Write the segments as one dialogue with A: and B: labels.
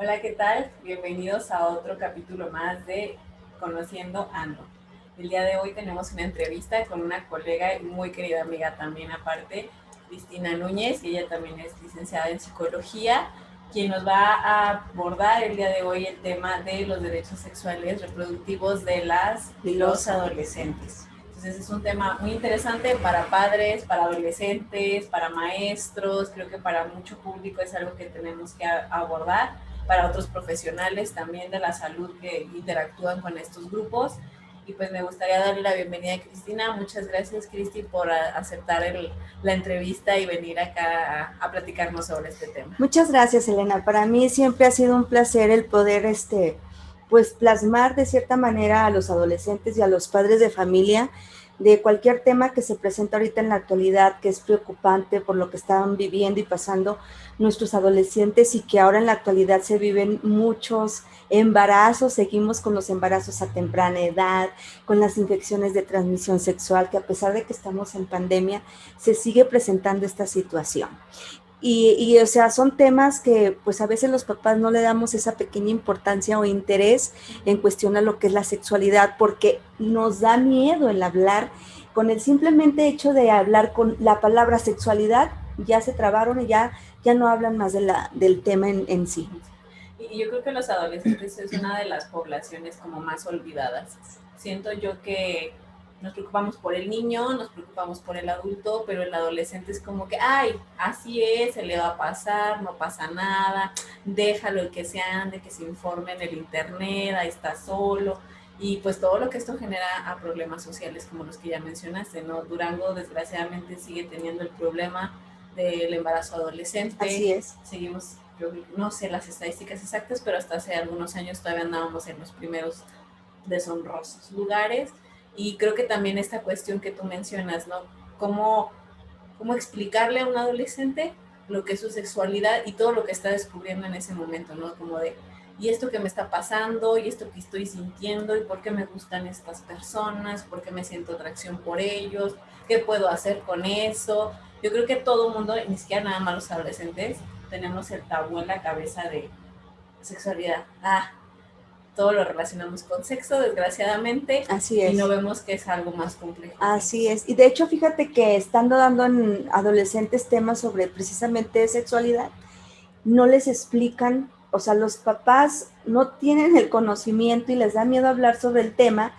A: Hola, ¿qué tal? Bienvenidos a otro capítulo más de Conociendo Ando. El día de hoy tenemos una entrevista con una colega y muy querida amiga también aparte, Cristina Núñez, y ella también es licenciada en psicología, quien nos va a abordar el día de hoy el tema de los derechos sexuales reproductivos de las y los adolescentes. Entonces es un tema muy interesante para padres, para adolescentes, para maestros, creo que para mucho público es algo que tenemos que abordar, para otros profesionales también de la salud que interactúan con estos grupos. Y pues me gustaría darle la bienvenida a Cristina. Muchas gracias, Cristi, por aceptar la entrevista y venir acá a platicarnos sobre este tema.
B: Muchas gracias, Elena. Para mí siempre ha sido un placer el poder, pues plasmar de cierta manera a los adolescentes y a los padres de familia de cualquier tema que se presenta ahorita en la actualidad, que es preocupante por lo que están viviendo y pasando nuestros adolescentes y que ahora en la actualidad se viven muchos embarazos, seguimos con los embarazos a temprana edad, con las infecciones de transmisión sexual, que a pesar de que estamos en pandemia, se sigue presentando esta situación. O sea, son temas que pues a veces los papás no le damos esa pequeña importancia o interés en cuestionar lo que es la sexualidad, porque nos da miedo el hablar. Con el simplemente hecho de hablar con la palabra sexualidad, ya se trabaron y ya no hablan más del tema en sí.
A: Y yo creo que los adolescentes es una de las poblaciones como más olvidadas. Siento yo que nos preocupamos por el niño, nos preocupamos por el adulto, pero el adolescente es como que, ay, así es, se le va a pasar, no pasa nada, déjalo que se ande, que se informe en el internet, ahí está solo. Y pues todo lo que esto genera a problemas sociales como los que ya mencionaste, ¿no? Durango desgraciadamente sigue teniendo el problema del embarazo adolescente.
B: Así es.
A: Seguimos, yo no sé las estadísticas exactas, pero hasta hace algunos años todavía andábamos en los primeros deshonrosos lugares. Y creo que también esta cuestión que tú mencionas, ¿no? ¿Cómo explicarle a un adolescente lo que es su sexualidad y todo lo que está descubriendo en ese momento, ¿no? Como de, y esto que me está pasando, y esto que estoy sintiendo, y por qué me gustan estas personas, por qué me siento atracción por ellos, qué puedo hacer con eso. Yo creo que todo el mundo, ni siquiera nada más los adolescentes, tenemos el tabú en la cabeza de sexualidad. Todo lo relacionamos con sexo, desgraciadamente,
B: Así
A: y no
B: es.
A: vemos que es algo más complejo.
B: Así es. Y de hecho, fíjate que estando dando en adolescentes temas sobre precisamente sexualidad, no les explican, o sea, los papás no tienen el conocimiento y les da miedo hablar sobre el tema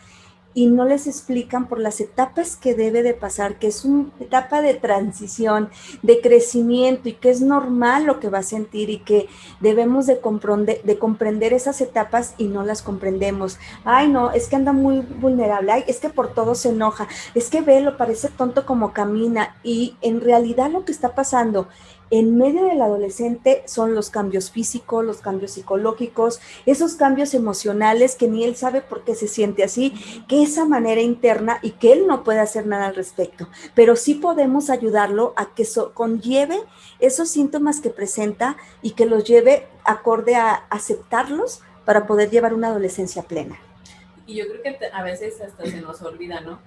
B: y no les explican por las etapas que debe de pasar, que es una etapa de transición, de crecimiento y que es normal lo que va a sentir y que debemos de comprender esas etapas y no las comprendemos. Ay, no, es que anda muy vulnerable, ay, es que por todo se enoja, es que ve, lo parece tonto como camina y en realidad lo que está pasando en medio del adolescente son los cambios físicos, los cambios psicológicos, esos cambios emocionales que ni él sabe por qué se siente así, que esa manera interna y que él no puede hacer nada al respecto, pero sí podemos ayudarlo a que conlleve esos síntomas que presenta y que los lleve acorde a aceptarlos para poder llevar una adolescencia plena.
A: Y yo creo que a veces hasta se nos olvida, ¿no?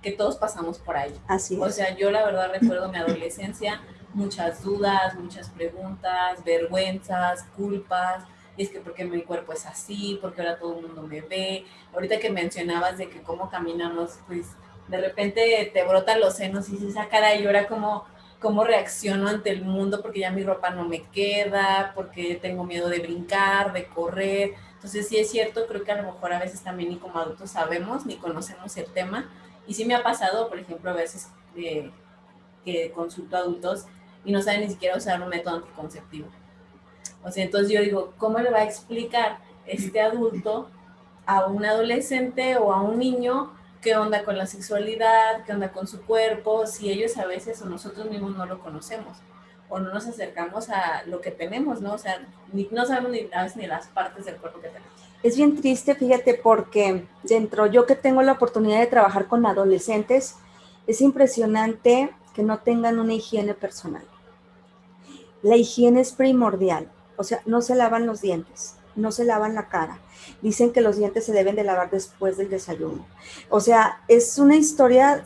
A: Que todos pasamos por ahí.
B: Así es.
A: O sea, yo la verdad recuerdo mi adolescencia, muchas dudas, muchas preguntas, vergüenzas, culpas. Y es que porque mi cuerpo es así, porque ahora todo el mundo me ve. Ahorita que mencionabas de que cómo caminamos, pues de repente te brotan los senos y dices, cara, y ahora cómo reacciono ante el mundo porque ya mi ropa no me queda, porque tengo miedo de brincar, de correr. Entonces sí es cierto, creo que a lo mejor a veces también ni como adultos sabemos ni conocemos el tema. Y sí me ha pasado, por ejemplo, a veces que consulto a adultos y no saben ni siquiera usar un método anticonceptivo. O sea, entonces yo digo, ¿cómo le va a explicar este adulto a un adolescente o a un niño qué onda con la sexualidad, qué onda con su cuerpo, si ellos a veces o nosotros mismos no lo conocemos o no nos acercamos a lo que tenemos, ¿no? O sea, no sabemos ni, a veces ni las partes del cuerpo que tenemos.
B: Es bien triste, fíjate, porque yo que tengo la oportunidad de trabajar con adolescentes, es impresionante que no tengan una higiene personal. La higiene es primordial, o sea, no se lavan los dientes, no se lavan la cara. Dicen que los dientes se deben de lavar después del desayuno. O sea, es una historia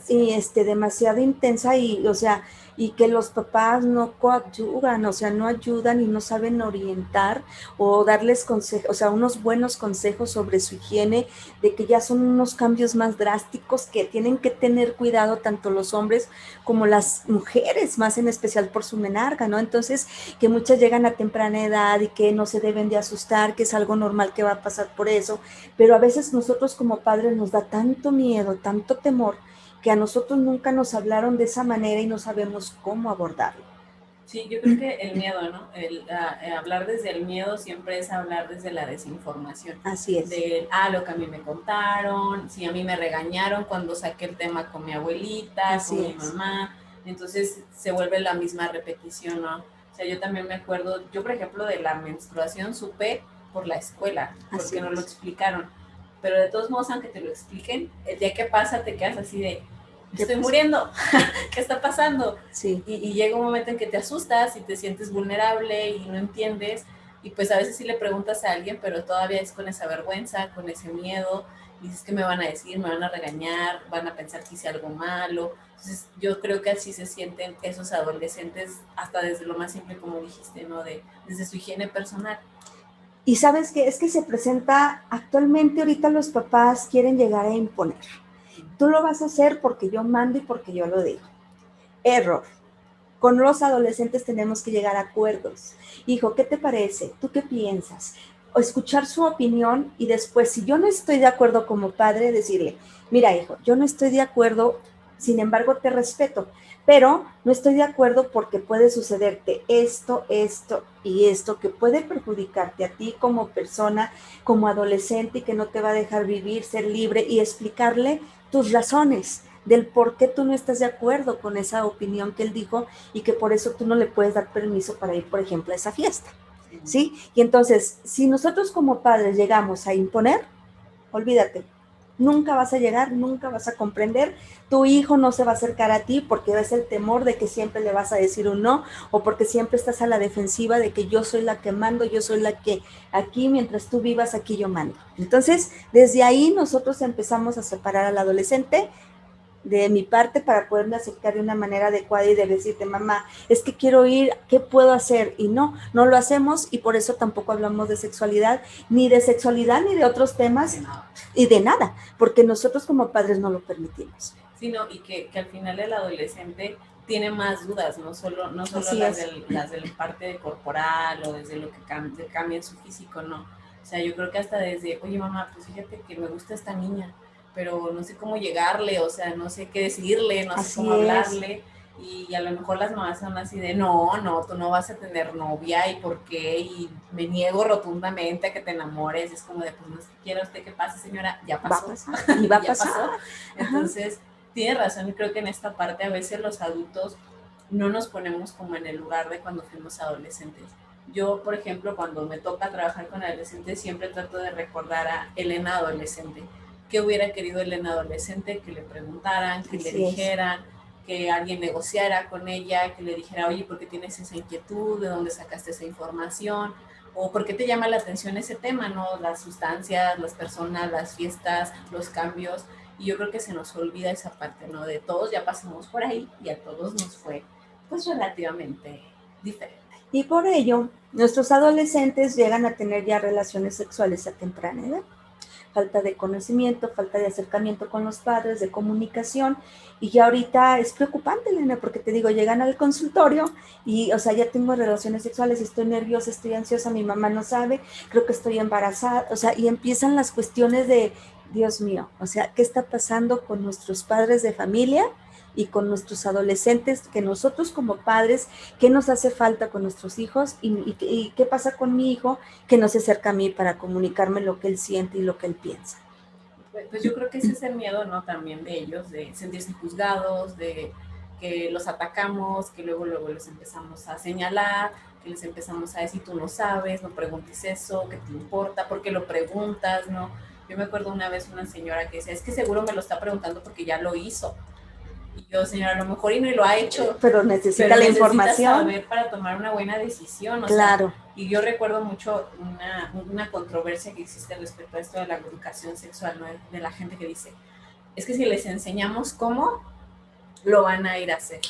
B: demasiado intensa y, o sea, y que los papás no coadyuvan, o sea, no ayudan y no saben orientar o darles consejos, o sea, unos buenos consejos sobre su higiene, de que ya son unos cambios más drásticos que tienen que tener cuidado tanto los hombres como las mujeres, más en especial por su menarca, ¿no? Entonces, que muchas llegan a temprana edad y que no se deben de asustar, que es algo normal que va a pasar por eso, pero a veces nosotros como padres nos da tanto miedo, tanto temor, que a nosotros nunca nos hablaron de esa manera y no sabemos cómo abordarlo.
A: Sí, yo creo que el miedo, ¿no? Hablar desde el miedo siempre es hablar desde la desinformación.
B: Así es.
A: De, lo que a mí me contaron, si a mí me regañaron cuando saqué el tema con mi abuelita,
B: Así
A: con mi
B: es.
A: mamá, entonces se vuelve la misma repetición, ¿no? O sea, yo también me acuerdo, yo por ejemplo de la menstruación supe por la escuela, porque nos lo explicaron, pero de todos modos, aunque te lo expliquen, el día que pasa te quedas así de, estoy muriendo, ¿qué está pasando?
B: Sí.
A: Y llega un momento en que te asustas y te sientes vulnerable y no entiendes, y pues a veces sí le preguntas a alguien, pero todavía es con esa vergüenza, con ese miedo, y dices, ¿qué me van a decir? ¿Me van a regañar? ¿Van a pensar que hice algo malo? Entonces yo creo que así se sienten esos adolescentes, hasta desde lo más simple, como dijiste, ¿no? Desde su higiene personal.
B: Y sabes qué, es que se presenta actualmente, ahorita los papás quieren llegar a imponer. Tú lo vas a hacer porque yo mando y porque yo lo digo. Error. Con los adolescentes tenemos que llegar a acuerdos. Hijo, ¿qué te parece? ¿Tú qué piensas? O escuchar su opinión y después, si yo no estoy de acuerdo como padre, decirle, mira, hijo, yo no estoy de acuerdo, sin embargo te respeto, pero no estoy de acuerdo porque puede sucederte esto, esto y esto que puede perjudicarte a ti como persona, como adolescente y que no te va a dejar vivir, ser libre y explicarle tus razones del por qué tú no estás de acuerdo con esa opinión que él dijo y que por eso tú no le puedes dar permiso para ir, por ejemplo, a esa fiesta, ¿sí? Y entonces, si nosotros como padres llegamos a imponer, olvídate, nunca vas a llegar, nunca vas a comprender, tu hijo no se va a acercar a ti porque es el temor de que siempre le vas a decir un no o porque siempre estás a la defensiva de que yo soy la que mando, yo soy la que aquí mientras tú vivas, aquí yo mando. Entonces, desde ahí nosotros empezamos a separar al adolescente de mi parte para poderme acercar de una manera adecuada y de decirte, mamá, es que quiero ir, ¿qué puedo hacer? Y no lo hacemos y por eso tampoco hablamos de sexualidad ni de otros temas y de nada, porque nosotros como padres no lo permitimos.
A: Sí, no, y que al final el adolescente tiene más dudas, no solo las de la parte corporal o desde lo que cambia en su físico, no. O sea, yo creo que hasta desde, oye mamá, pues fíjate que me gusta esta niña, pero no sé cómo llegarle, o sea, no sé qué decirle, no sé cómo hablarle. Y a lo mejor las mamás son así de, no, tú no vas a tener novia, ¿y por qué? Y me niego rotundamente a que te enamores. Es como de, pues no es que quiera usted que pase, señora, ya pasó.
B: Va a pasar, y va a pasar.
A: Pasó. Entonces, tiene razón, y creo que en esta parte a veces los adultos no nos ponemos como en el lugar de cuando fuimos adolescentes. Yo, por ejemplo, cuando me toca trabajar con adolescentes, siempre trato de recordar a Elena adolescente. ¿Qué hubiera querido Elena adolescente? Que le preguntaran, que le dijeran, que alguien negociara con ella, que le dijera, oye, ¿por qué tienes esa inquietud? ¿De dónde sacaste esa información? ¿O por qué te llama la atención ese tema, no? Las sustancias, las personas, las fiestas, los cambios. Y yo creo que se nos olvida esa parte, ¿no? De todos ya pasamos por ahí y a todos nos fue, pues, relativamente diferente.
B: Y por ello, nuestros adolescentes llegan a tener ya relaciones sexuales a temprana edad. Falta de conocimiento, falta de acercamiento con los padres, de comunicación, y ya ahorita es preocupante, Elena, porque te digo, llegan al consultorio y, o sea, ya tengo relaciones sexuales, estoy nerviosa, estoy ansiosa, mi mamá no sabe, creo que estoy embarazada, o sea, y empiezan las cuestiones de, Dios mío, o sea, ¿qué está pasando con nuestros padres de familia y con nuestros adolescentes, que nosotros como padres, qué nos hace falta con nuestros hijos y qué pasa con mi hijo que no se acerca a mí para comunicarme lo que él siente y lo que él piensa?
A: Pues yo creo que ese es el miedo, ¿no? También de ellos, de sentirse juzgados, de que los atacamos, que luego los empezamos a señalar, que les empezamos a decir, tú no sabes, no preguntes eso, ¿qué te importa? ¿Por qué lo preguntas, no? Yo me acuerdo una vez una señora que decía, es que seguro me lo está preguntando porque ya lo hizo. Y yo, señora, a lo mejor y no lo ha hecho.
B: Pero necesita la información.
A: Saber para tomar una buena decisión. O
B: claro.
A: Sea, y yo recuerdo mucho una controversia que existe respecto a esto de la educación sexual, ¿no? De la gente que dice, es que si les enseñamos cómo, lo van a ir a hacer.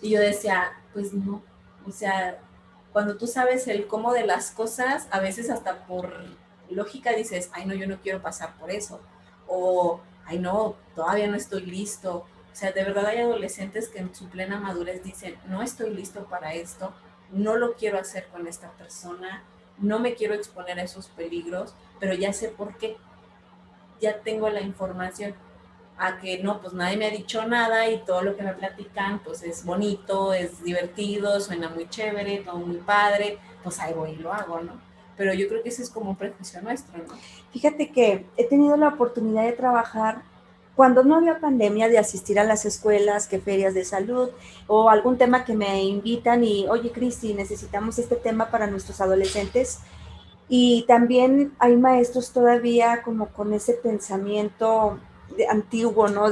A: Y yo decía, pues no, o sea, cuando tú sabes el cómo de las cosas, a veces hasta por lógica dices, ay no, yo no quiero pasar por eso, o ay no, todavía no estoy listo. O sea, de verdad hay adolescentes que en su plena madurez dicen, no estoy listo para esto, no lo quiero hacer con esta persona, no me quiero exponer a esos peligros, pero ya sé por qué, ya tengo la información. A que no, pues nadie me ha dicho nada y todo lo que me platican pues es bonito, es divertido, suena muy chévere, todo muy padre, pues ahí voy y lo hago, ¿no? Pero yo creo que ese es como un prejuicio nuestro, ¿no?
B: Fíjate que he tenido la oportunidad de trabajar cuando no había pandemia, de asistir a las escuelas, que ferias de salud o algún tema que me invitan y, oye, Cristi, necesitamos este tema para nuestros adolescentes. Y también hay maestros todavía como con ese pensamiento antiguo, ¿no?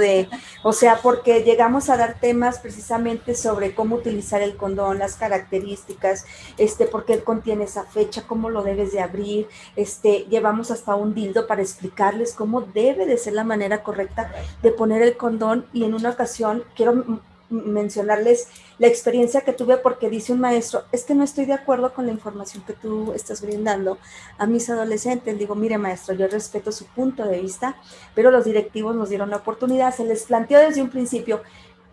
B: O sea, porque llegamos a dar temas precisamente sobre cómo utilizar el condón, las características, por qué contiene esa fecha, cómo lo debes de abrir, llevamos hasta un dildo para explicarles cómo debe de ser la manera correcta de poner el condón. Y en una ocasión quiero mencionarles la experiencia que tuve, porque dice un maestro, es que no estoy de acuerdo con la información que tú estás brindando a mis adolescentes. Digo, mire maestro, yo respeto su punto de vista, pero los directivos nos dieron la oportunidad, se les planteó desde un principio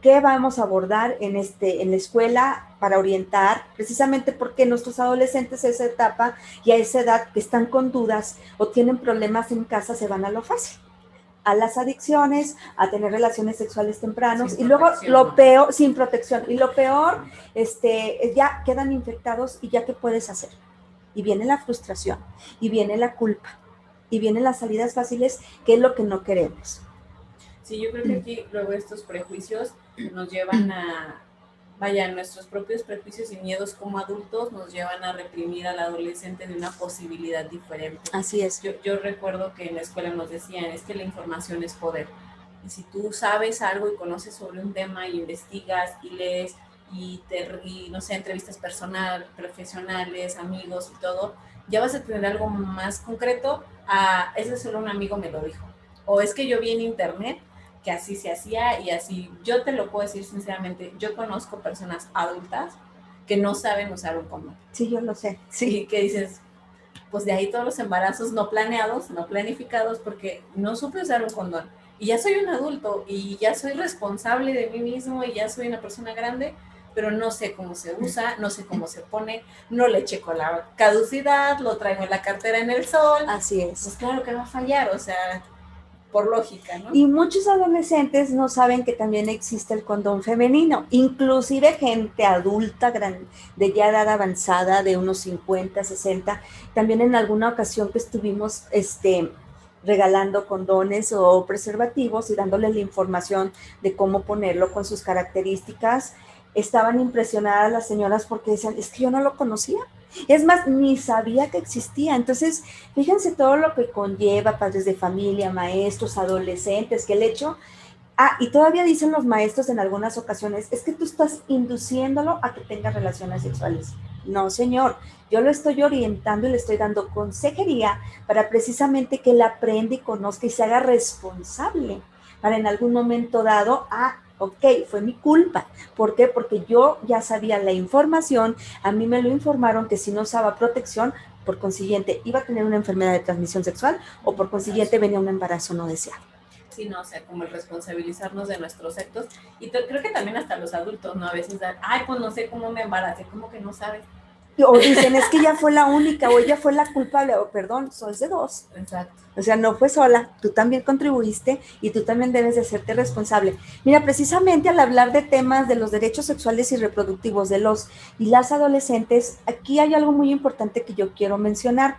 B: qué vamos a abordar en la escuela para orientar, precisamente porque nuestros adolescentes a esa etapa y a esa edad que están con dudas o tienen problemas en casa, se van a lo fácil, a las adicciones, a tener relaciones sexuales tempranos, y luego lo peor, sin protección, y lo peor, ya quedan infectados. Y ya, ¿qué puedes hacer? Y viene la frustración, y viene la culpa, y vienen las salidas fáciles, que es lo que no queremos.
A: Sí, yo creo que aquí luego estos prejuicios nos llevan a, vaya, nuestros propios prejuicios y miedos como adultos nos llevan a reprimir al adolescente de una posibilidad diferente.
B: Así es.
A: Yo recuerdo que en la escuela nos decían, es que la información es poder. Y si tú sabes algo y conoces sobre un tema y investigas y lees y no sé, entrevistas profesionales, amigos y todo, ya vas a tener algo más concreto a, ese solo un amigo me lo dijo. O es que yo vi en internet que así se hacía y así. Yo te lo puedo decir sinceramente, yo conozco personas adultas que no saben usar un condón.
B: Sí, yo lo sé. Sí.
A: Y que dices, pues de ahí todos los embarazos no planeados, no planificados, porque no supe usar un condón. Y ya soy un adulto y ya soy responsable de mí mismo y ya soy una persona grande, pero no sé cómo se usa, no sé cómo se pone, no le checo la caducidad, lo traigo en la cartera en el sol.
B: Así es.
A: Pues claro que va a fallar, o sea, por lógica, ¿no?
B: Y muchos adolescentes no saben que también existe el condón femenino, inclusive gente adulta, de ya edad avanzada, de unos 50, 60, también en alguna ocasión que estuvimos regalando condones o preservativos y dándoles la información de cómo ponerlo con sus características, estaban impresionadas las señoras porque decían, es que yo no lo conocía. Es más, ni sabía que existía. Entonces, fíjense todo lo que conlleva, padres de familia, maestros, adolescentes, que el hecho... y todavía dicen los maestros en algunas ocasiones, es que tú estás induciéndolo a que tenga relaciones sexuales. No, señor, yo lo estoy orientando y le estoy dando consejería para precisamente que él aprenda y conozca y se haga responsable para en algún momento dado, ok, fue mi culpa. ¿Por qué? Porque yo ya sabía la información, a mí me lo informaron que si no usaba protección, por consiguiente, iba a tener una enfermedad de transmisión sexual o por consiguiente venía un embarazo no deseado.
A: Sí, no, o sea, como el responsabilizarnos de nuestros actos. Y creo que también hasta los adultos, ¿no? A veces dan, ay, pues no sé cómo me embaracé, como que no sabes.
B: O dicen, es que ella fue la única o ella fue la culpable, o perdón, sois de dos.
A: Exacto.
B: O sea, no fue sola, tú también contribuiste y tú también debes de hacerte responsable. Mira, precisamente al hablar de temas de los derechos sexuales y reproductivos de los y las adolescentes, aquí hay algo muy importante que yo quiero mencionar.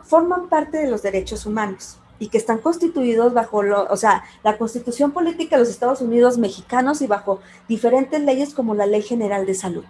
B: Forman parte de los derechos humanos y que están constituidos bajo la Constitución Política de los Estados Unidos mexicanos y bajo diferentes leyes como la Ley General de Salud.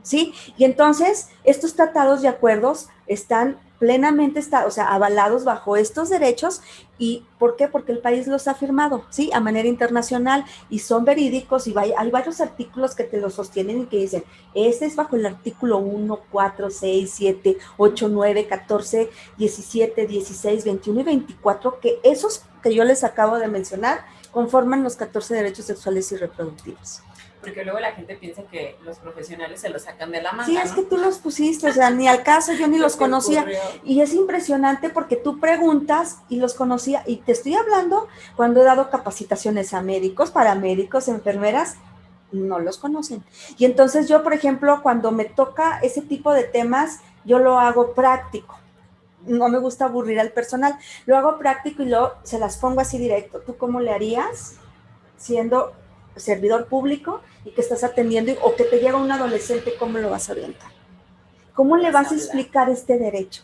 B: ¿Sí? Y entonces, estos tratados y acuerdos están plenamente avalados bajo estos derechos. ¿Y por qué? Porque el país los ha firmado, ¿sí? A manera internacional y son verídicos y hay varios artículos que te los sostienen y que dicen, este es bajo el artículo 1, 4, 6, 7, 8, 9, 14, 17, 16, 21 y 24, que esos que yo les acabo de mencionar conforman los 14 derechos sexuales y reproductivos.
A: porque luego la gente piensa que los profesionales se los sacan de la manga,
B: Sí, es
A: ¿no?
B: que tú los pusiste, o sea, ni al caso, yo ni los conocía.
A: Ocurrió.
B: Y es impresionante porque tú preguntas y los conocía. Y te estoy hablando cuando he dado capacitaciones a médicos, paramédicos, enfermeras, no los conocen. Y entonces yo, por ejemplo, cuando me toca ese tipo de temas, yo lo hago práctico. No me gusta aburrir al personal. Lo hago práctico y luego se las pongo así directo. ¿Tú cómo le harías siendo servidor público y que estás atendiendo o que te llega un adolescente? ¿Cómo lo vas a orientar? ¿Cómo le vas a explicar este derecho?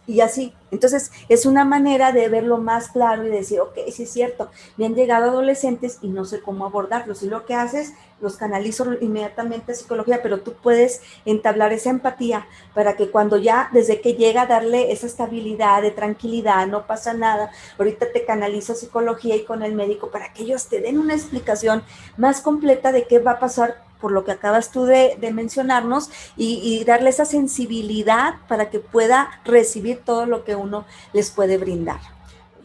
B: Y así, entonces es una manera de verlo más claro y decir, ok, sí es cierto, me han llegado adolescentes y no sé cómo abordarlos. Y lo que haces, los canalizo inmediatamente a psicología, pero tú puedes entablar esa empatía para que cuando ya, desde que llega, darle esa estabilidad, de tranquilidad, no pasa nada, ahorita te canalizo a psicología y con el médico para que ellos te den una explicación más completa de qué va a pasar por lo que acabas tú de mencionarnos, y darle esa sensibilidad para que pueda recibir todo lo que uno les puede brindar.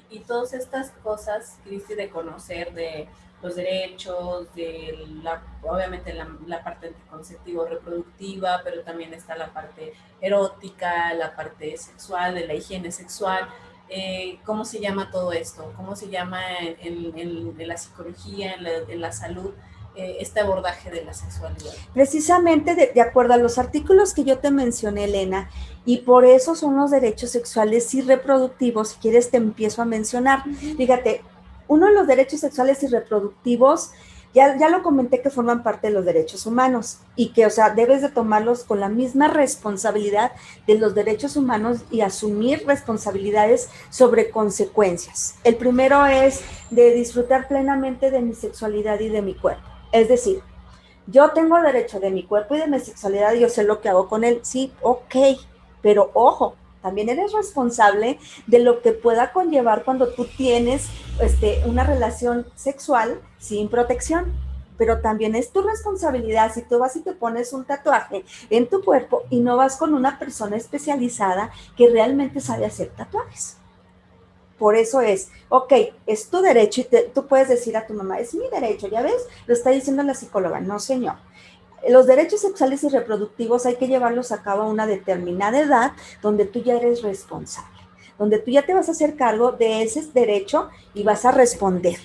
A: Y todas estas cosas, Cristi, de conocer de los derechos, obviamente la parte anticonceptivo reproductiva, pero también está la parte erótica, la parte sexual, de la higiene sexual. ¿Cómo se llama todo esto? ¿Cómo se llama en la psicología, en la salud, este abordaje de la sexualidad?
B: Precisamente de acuerdo a los artículos que yo te mencioné, Elena, y por eso son los derechos sexuales y reproductivos. Si quieres te empiezo a mencionar. Fíjate, uno de los derechos sexuales y reproductivos, ya lo comenté, que forman parte de los derechos humanos y que, o sea, debes de tomarlos con la misma responsabilidad de los derechos humanos y asumir responsabilidades sobre consecuencias. El primero es de disfrutar plenamente de mi sexualidad y de mi cuerpo. Es decir, yo tengo derecho de mi cuerpo y de mi sexualidad y yo sé lo que hago con él. Sí, ok, pero ojo, también eres responsable de lo que pueda conllevar cuando tú tienes una relación sexual sin protección. Pero también es tu responsabilidad si tú vas y te pones un tatuaje en tu cuerpo y no vas con una persona especializada que realmente sabe hacer tatuajes. Por eso es, ok, es tu derecho y tú puedes decir a tu mamá, es mi derecho, ¿ya ves? Lo está diciendo la psicóloga. No, señor. Los derechos sexuales y reproductivos hay que llevarlos a cabo a una determinada edad donde tú ya eres responsable, donde tú ya te vas a hacer cargo de ese derecho y vas a responder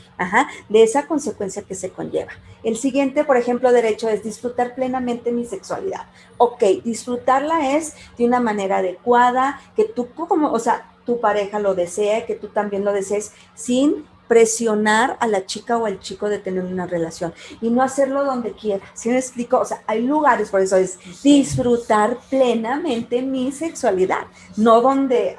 B: de esa consecuencia que se conlleva. El siguiente, por ejemplo, derecho es disfrutar plenamente mi sexualidad. Ok, disfrutarla es de una manera adecuada, que tú como, o sea, tu pareja lo desea, que tú también lo desees, sin presionar a la chica o al chico de tener una relación y no hacerlo donde quiera. ¿Sí me explico? O sea, hay lugares, por eso es disfrutar plenamente mi sexualidad, no donde,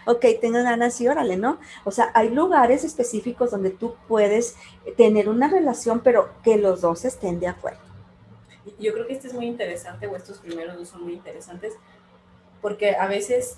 B: ok, tengo ganas y órale, ¿no? O sea, hay lugares específicos donde tú puedes tener una relación, pero que los dos estén de acuerdo.
A: Yo creo que este es muy interesante, o estos primeros dos son muy interesantes, porque a veces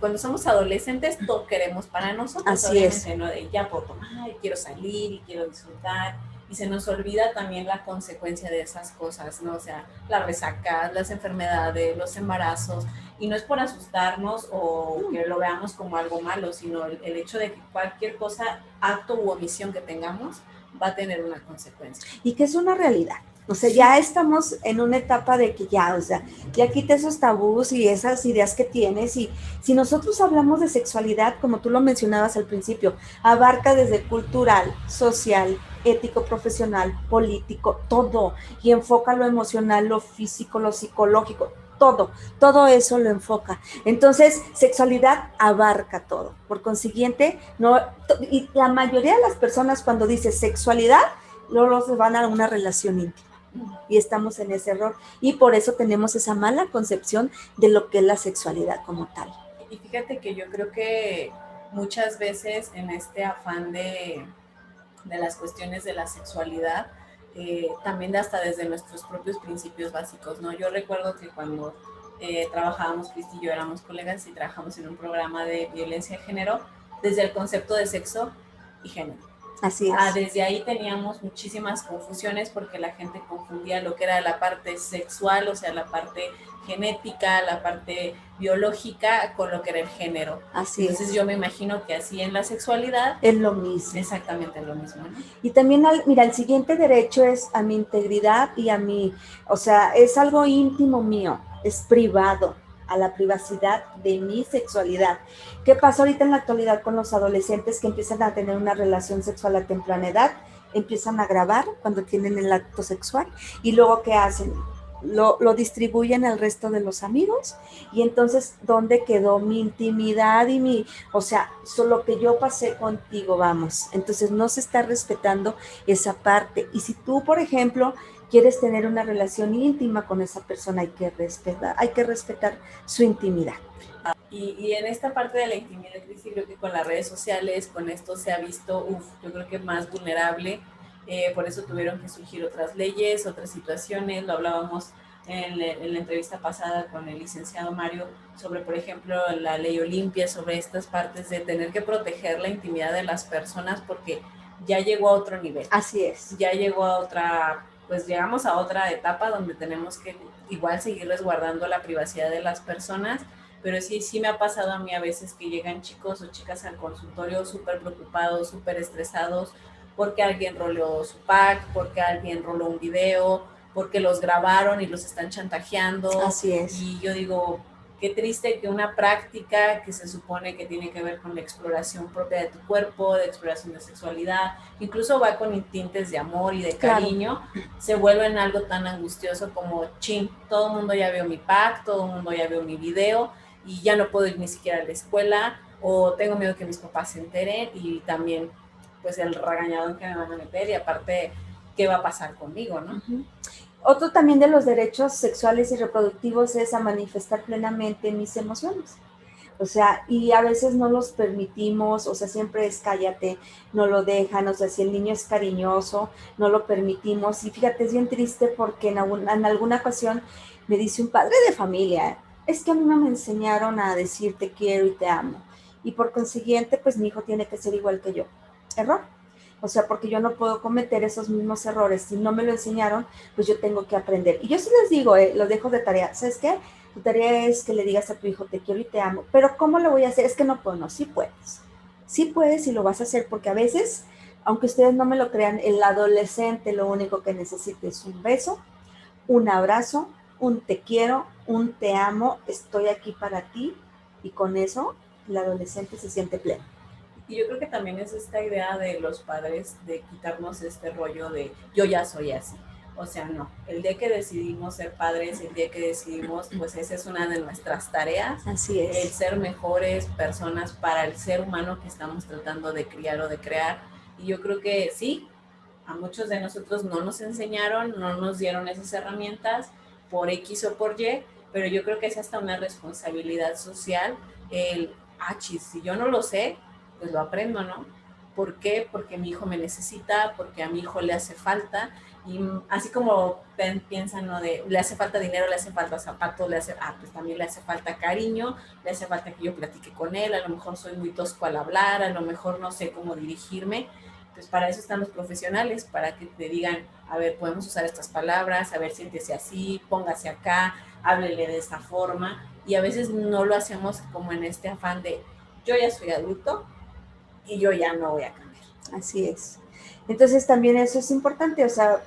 A: cuando somos adolescentes todo queremos para nosotros.
B: Así
A: obviamente,
B: es.
A: ¿no? De ya puedo tomar, y quiero salir, y quiero disfrutar, y se nos olvida también la consecuencia de esas cosas, ¿no? O sea, las resacas, las enfermedades, los embarazos, y no es por asustarnos o que lo veamos como algo malo, sino el hecho de que cualquier cosa, acto u omisión que tengamos, va a tener una consecuencia.
B: Y que es una realidad. O sea, ya estamos en una etapa de que ya, o sea, ya quita esos tabús y esas ideas que tienes. Y si nosotros hablamos de sexualidad, como tú lo mencionabas al principio, abarca desde cultural, social, ético, profesional, político, todo. Y enfoca lo emocional, lo físico, lo psicológico, todo eso lo enfoca. Entonces, sexualidad abarca todo. Por consiguiente, no, y la mayoría de las personas cuando dice sexualidad, luego se van a una relación íntima. Y estamos en ese error. Y por eso tenemos esa mala concepción de lo que es la sexualidad como tal.
A: Y fíjate que yo creo que muchas veces en este afán de las cuestiones de la sexualidad, también hasta desde nuestros propios principios básicos, ¿no? Yo recuerdo que cuando trabajábamos, Cristi y yo éramos colegas y trabajamos en un programa de violencia de género, desde el concepto de sexo y género.
B: Así es.
A: Desde ahí teníamos muchísimas confusiones porque la gente confundía lo que era la parte sexual, o sea, la parte genética, la parte biológica con lo que era el género.
B: Así
A: Entonces
B: es.
A: yo me imagino que así en la sexualidad
B: Es lo mismo.
A: exactamente lo mismo, ¿no?
B: Y también, mira, el siguiente derecho es a mi integridad y a mi, o sea, es algo íntimo mío, es privado, a la privacidad de mi sexualidad. ¿Qué pasa ahorita en la actualidad con los adolescentes que empiezan a tener una relación sexual a temprana edad? Empiezan a grabar cuando tienen el acto sexual y luego ¿qué hacen? Lo distribuyen al resto de los amigos y entonces ¿dónde quedó mi intimidad y mi, o sea, solo que yo pasé contigo, vamos? Entonces no se está respetando esa parte. Y si tú, por ejemplo, quieres tener una relación íntima con esa persona, hay que respetar su intimidad.
A: Y en esta parte de la intimidad, Cristi, creo que con las redes sociales, con esto se ha visto, yo creo que más vulnerable. Por eso tuvieron que surgir otras leyes, otras situaciones. Lo hablábamos en la entrevista pasada con el licenciado Mario sobre, por ejemplo, la ley Olimpia, sobre estas partes de tener que proteger la intimidad de las personas porque ya llegó a otro nivel.
B: Así es.
A: Ya llegó a otra, pues llegamos a otra etapa donde tenemos que igual seguir resguardando la privacidad de las personas, pero sí me ha pasado a mí a veces que llegan chicos o chicas al consultorio súper preocupados, súper estresados, porque alguien roleó su pack, porque alguien roló un video, porque los grabaron y los están chantajeando.
B: Así es.
A: Y yo digo, qué triste que una práctica que se supone que tiene que ver con la exploración propia de tu cuerpo, de exploración de sexualidad, incluso va con tintes de amor y de cariño, claro, se vuelve en algo tan angustioso como, chin, todo el mundo ya vio mi pack, todo el mundo ya vio mi video, y ya no puedo ir ni siquiera a la escuela, o tengo miedo que mis papás se enteren, y también pues el regañadón que me van a meter, y aparte, ¿qué va a pasar conmigo, no?
B: Uh-huh. Otro también de los derechos sexuales y reproductivos es a manifestar plenamente mis emociones. O sea, y a veces no los permitimos, o sea, siempre es cállate, no lo dejan, o sea, si el niño es cariñoso, no lo permitimos. Y fíjate, es bien triste porque en alguna ocasión me dice un padre de familia, es que a mí no me enseñaron a decir te quiero y te amo. Y por consiguiente, pues mi hijo tiene que ser igual que yo. Error. O sea, porque yo no puedo cometer esos mismos errores. Si no me lo enseñaron, pues yo tengo que aprender. Y yo sí les digo, lo dejo de tarea. ¿Sabes qué? Tu tarea es que le digas a tu hijo, te quiero y te amo. Pero ¿cómo lo voy a hacer? Es que no puedo. No, sí puedes. Sí puedes y lo vas a hacer porque a veces, aunque ustedes no me lo crean, el adolescente lo único que necesita es un beso, un abrazo, un te quiero, un te amo, estoy aquí para ti. Y con eso, el adolescente se siente pleno.
A: Y yo creo que también es esta idea de los padres de quitarnos este rollo de yo ya soy así. O sea, no, el día que decidimos ser padres, el día que decidimos, pues esa es una de nuestras tareas.
B: Así es.
A: El ser mejores personas para el ser humano que estamos tratando de criar o de crear. Y yo creo que sí, a muchos de nosotros no nos enseñaron, no nos dieron esas herramientas por X o por Y, pero yo creo que es hasta una responsabilidad social el, si yo no lo sé, pues lo aprendo, ¿no? ¿Por qué? Porque mi hijo me necesita, porque a mi hijo le hace falta, y así como piensan, ¿no? De le hace falta dinero, le hace falta zapatos, pues también le hace falta cariño, le hace falta que yo platique con él, a lo mejor soy muy tosco al hablar, a lo mejor no sé cómo dirigirme. Pues para eso están los profesionales, para que te digan, a ver, podemos usar estas palabras, a ver, siéntese así, póngase acá, háblele de esta forma, y a veces no lo hacemos como en este afán de, yo ya soy adulto y yo ya no voy a cambiar.
B: Así es. Entonces también eso es importante, o sea,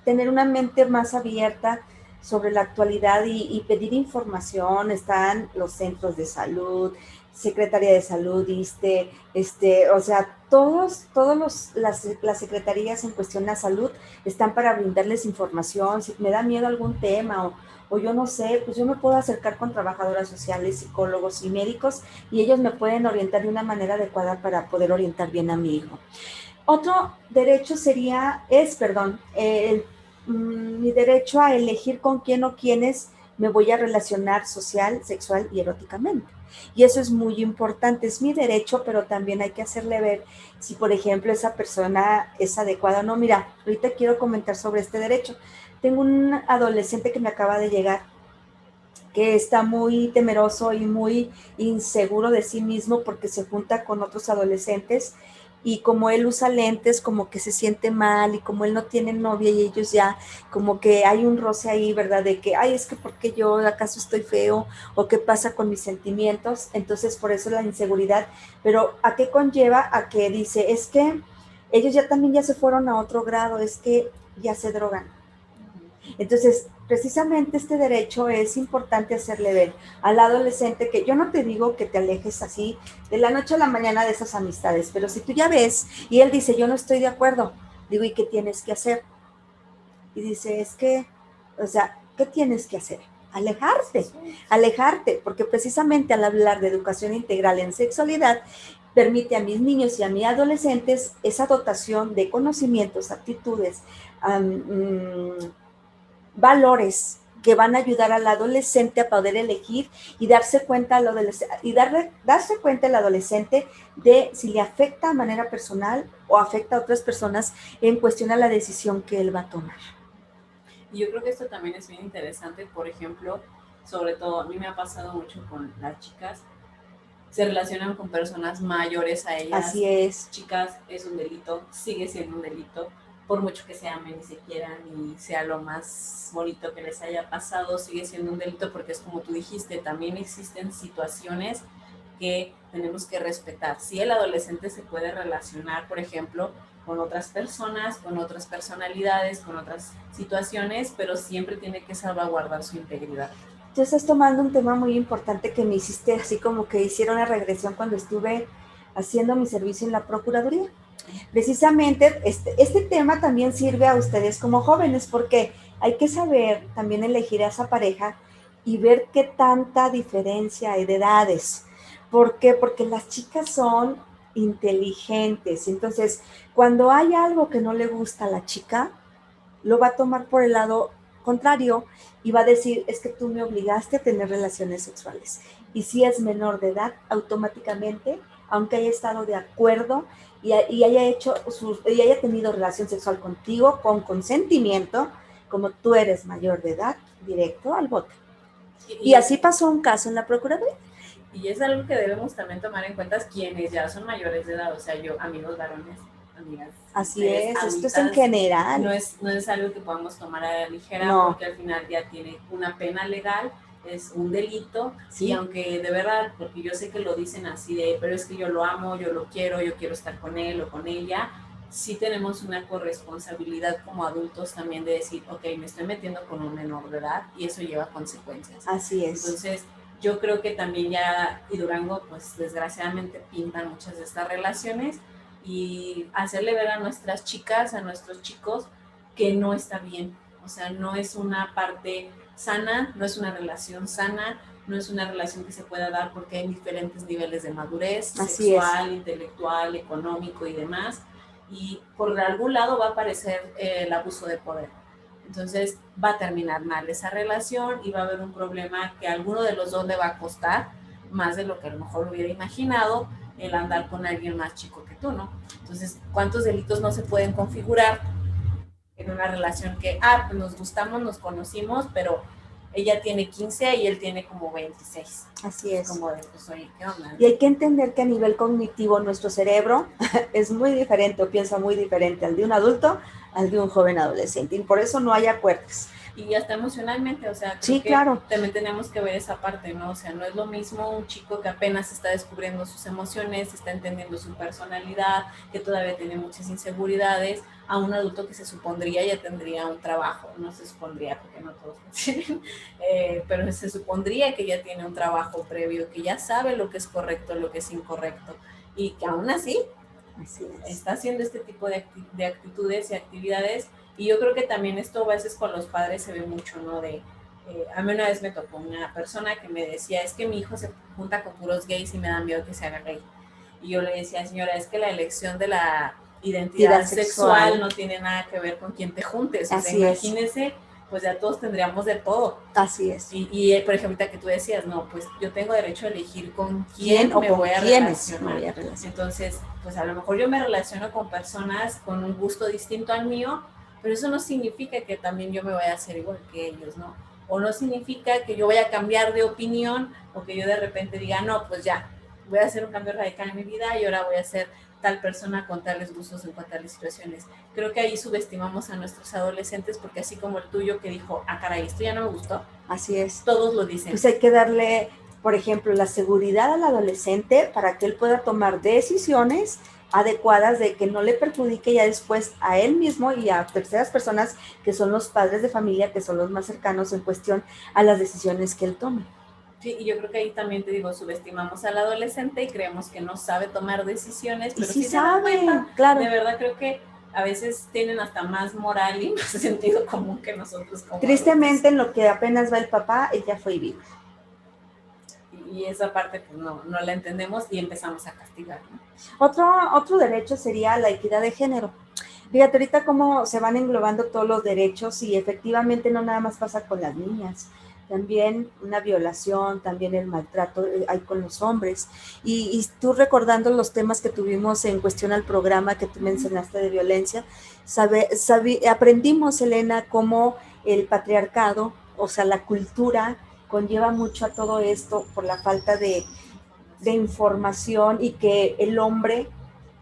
B: tener una mente más abierta sobre la actualidad y pedir información. Están los centros de salud, Secretaría de Salud, o sea, las secretarías en cuestión de salud están para brindarles información. Si me da miedo algún tema o yo no sé, pues yo me puedo acercar con trabajadoras sociales, psicólogos y médicos y ellos me pueden orientar de una manera adecuada para poder orientar bien a mi hijo. Otro derecho mi derecho a elegir con quién o quiénes me voy a relacionar social, sexual y eróticamente. Y eso es muy importante, es mi derecho, pero también hay que hacerle ver si, por ejemplo, esa persona es adecuada o no. Mira, ahorita quiero comentar sobre este derecho. Tengo un adolescente que me acaba de llegar, que está muy temeroso y muy inseguro de sí mismo porque se junta con otros adolescentes y como él usa lentes, como que se siente mal, y como él no tiene novia y ellos ya, como que hay un roce ahí, ¿verdad? De que, ay, es que porque yo acaso estoy feo, o qué pasa con mis sentimientos, entonces por eso la inseguridad, pero ¿a qué conlleva? A que dice, es que ellos ya también ya se fueron a otro grado, es que ya se drogan. Entonces, precisamente este derecho es importante hacerle ver al adolescente que yo no te digo que te alejes así de la noche a la mañana de esas amistades, pero si tú ya ves y él dice, yo no estoy de acuerdo, digo, ¿y qué tienes que hacer? Y dice, es que, o sea, ¿qué tienes que hacer? Alejarte, alejarte, porque precisamente al hablar de educación integral en sexualidad, permite a mis niños y a mis adolescentes esa dotación de conocimientos, aptitudes, valores que van a ayudar al adolescente a poder elegir y darse cuenta al adolescente, y darse cuenta al adolescente de si le afecta de manera personal o afecta a otras personas en cuestión a la decisión que él va a tomar.
A: Y yo creo que esto también es bien interesante, por ejemplo, sobre todo a mí me ha pasado mucho con las chicas, se relacionan con personas mayores a ellas.
B: Así es.
A: Chicas, es un delito, sigue siendo un delito, por mucho que se amen y se quieran y sea lo más bonito que les haya pasado, sigue siendo un delito porque es como tú dijiste, también existen situaciones que tenemos que respetar. Si el adolescente se puede relacionar, por ejemplo, con otras personas, con otras personalidades, con otras situaciones, pero siempre tiene que salvaguardar su integridad.
B: Tú estás tomando un tema muy importante que me hiciste así como que hicieron una regresión cuando estuve haciendo mi servicio en la Procuraduría. Precisamente este tema también sirve a ustedes como jóvenes porque hay que saber también elegir a esa pareja y ver qué tanta diferencia hay de edades. ¿Por qué? Porque las chicas son inteligentes. Entonces, cuando hay algo que no le gusta a la chica, lo va a tomar por el lado contrario y va a decir, es que tú me obligaste a tener relaciones sexuales. Y si es menor de edad, automáticamente, aunque haya estado de acuerdo y haya tenido relación sexual contigo con consentimiento, como tú eres mayor de edad, directo al bote. Y así pasó un caso en la Procuraduría.
A: Y es algo que debemos también tomar en cuenta quienes ya son mayores de edad, o sea, yo, amigos varones, amigas.
B: Así es, esto es en general.
A: No es algo que podamos tomar a la ligera, no, porque al final ya tiene una pena legal, es un delito, sí. Y aunque de verdad, porque yo sé que lo dicen así de, pero es que yo lo amo, yo lo quiero, yo quiero estar con él o con ella, sí tenemos una corresponsabilidad como adultos también de decir, ok, me estoy metiendo con un menor de edad y eso lleva consecuencias.
B: Así es.
A: Entonces, yo creo que también ya, y Durango, pues desgraciadamente pintan muchas de estas relaciones y hacerle ver a nuestras chicas, a nuestros chicos, que no está bien. O sea, no es una parte sana, no es una relación sana, no es una relación que se pueda dar porque hay diferentes niveles de madurez, así sexual, intelectual, económico y demás. Y por algún lado va a aparecer el abuso de poder. Entonces va a terminar mal esa relación y va a haber un problema que a alguno de los dos le va a costar más de lo que a lo mejor hubiera imaginado el andar con alguien más chico que tú, ¿no? Entonces, ¿cuántos delitos no se pueden configurar en una relación que, pues nos gustamos, nos conocimos, pero ella tiene 15 y él tiene como 26?
B: Así es.
A: Como de, pues, oye, ¿qué onda?
B: Y hay que entender que a nivel cognitivo nuestro cerebro es muy diferente o piensa muy diferente al de un adulto al de un joven adolescente. Y por eso no hay acuerdos.
A: Y hasta emocionalmente, o sea, creo
B: sí,
A: que
B: claro.
A: También tenemos que ver esa parte, ¿no? O sea, no es lo mismo un chico que apenas está descubriendo sus emociones, está entendiendo su personalidad, que todavía tiene muchas inseguridades, a un adulto que se supondría ya tendría un trabajo, no se supondría porque no todos lo tienen, pero se supondría que ya tiene un trabajo previo, que ya sabe lo que es correcto, lo que es incorrecto, y que aún así está haciendo este tipo de actitudes y actividades. Y yo creo que también esto a veces con los padres se ve mucho, ¿no? A mí una vez me tocó una persona que me decía, es que mi hijo se junta con puros gays y me da miedo que se haga gay. Y yo le decía, señora, es que la elección de la identidad sexual no tiene nada que ver con quién te juntes. O sea, imagínese, pues ya todos tendríamos de todo.
B: Así es.
A: Y por ejemplo, ahorita que tú decías, no, pues yo tengo derecho a elegir con quién me voy a relacionar. Entonces, pues a lo mejor yo me relaciono con personas con un gusto distinto al mío, pero eso no significa que también yo me vaya a hacer igual que ellos, ¿no? O no significa que yo vaya a cambiar de opinión o que yo de repente diga, no, pues ya, voy a hacer un cambio radical en mi vida y ahora voy a ser tal persona con tales gustos en tales situaciones. Creo que ahí subestimamos a nuestros adolescentes porque así como el tuyo que dijo, ah, caray, esto ya no me gustó.
B: Así es.
A: Todos lo dicen.
B: Pues hay que darle, por ejemplo, la seguridad al adolescente para que él pueda tomar decisiones adecuadas de que no le perjudique ya después a él mismo y a terceras personas que son los padres de familia, que son los más cercanos en cuestión a las decisiones que él tome.
A: Sí, y yo creo que ahí también te digo, subestimamos al adolescente y creemos que no sabe tomar decisiones, pero
B: sí
A: sí sabe,
B: claro.
A: De verdad creo que a veces tienen hasta más moral y más sentido común que nosotros como
B: tristemente
A: adultos.
B: En lo que apenas va el papá, él ya fue y vino.
A: Y esa parte pues no la entendemos y empezamos a castigar, ¿no?
B: Otro derecho sería la equidad de género. Fíjate ahorita cómo se van englobando todos los derechos y efectivamente no nada más pasa con las niñas, también una violación, también el maltrato hay con los hombres. Y tú recordando los temas que tuvimos en cuestión al programa que tú mencionaste de violencia, aprendimos, Elena, cómo el patriarcado, o sea, la cultura conlleva mucho a todo esto por la falta de información y que el hombre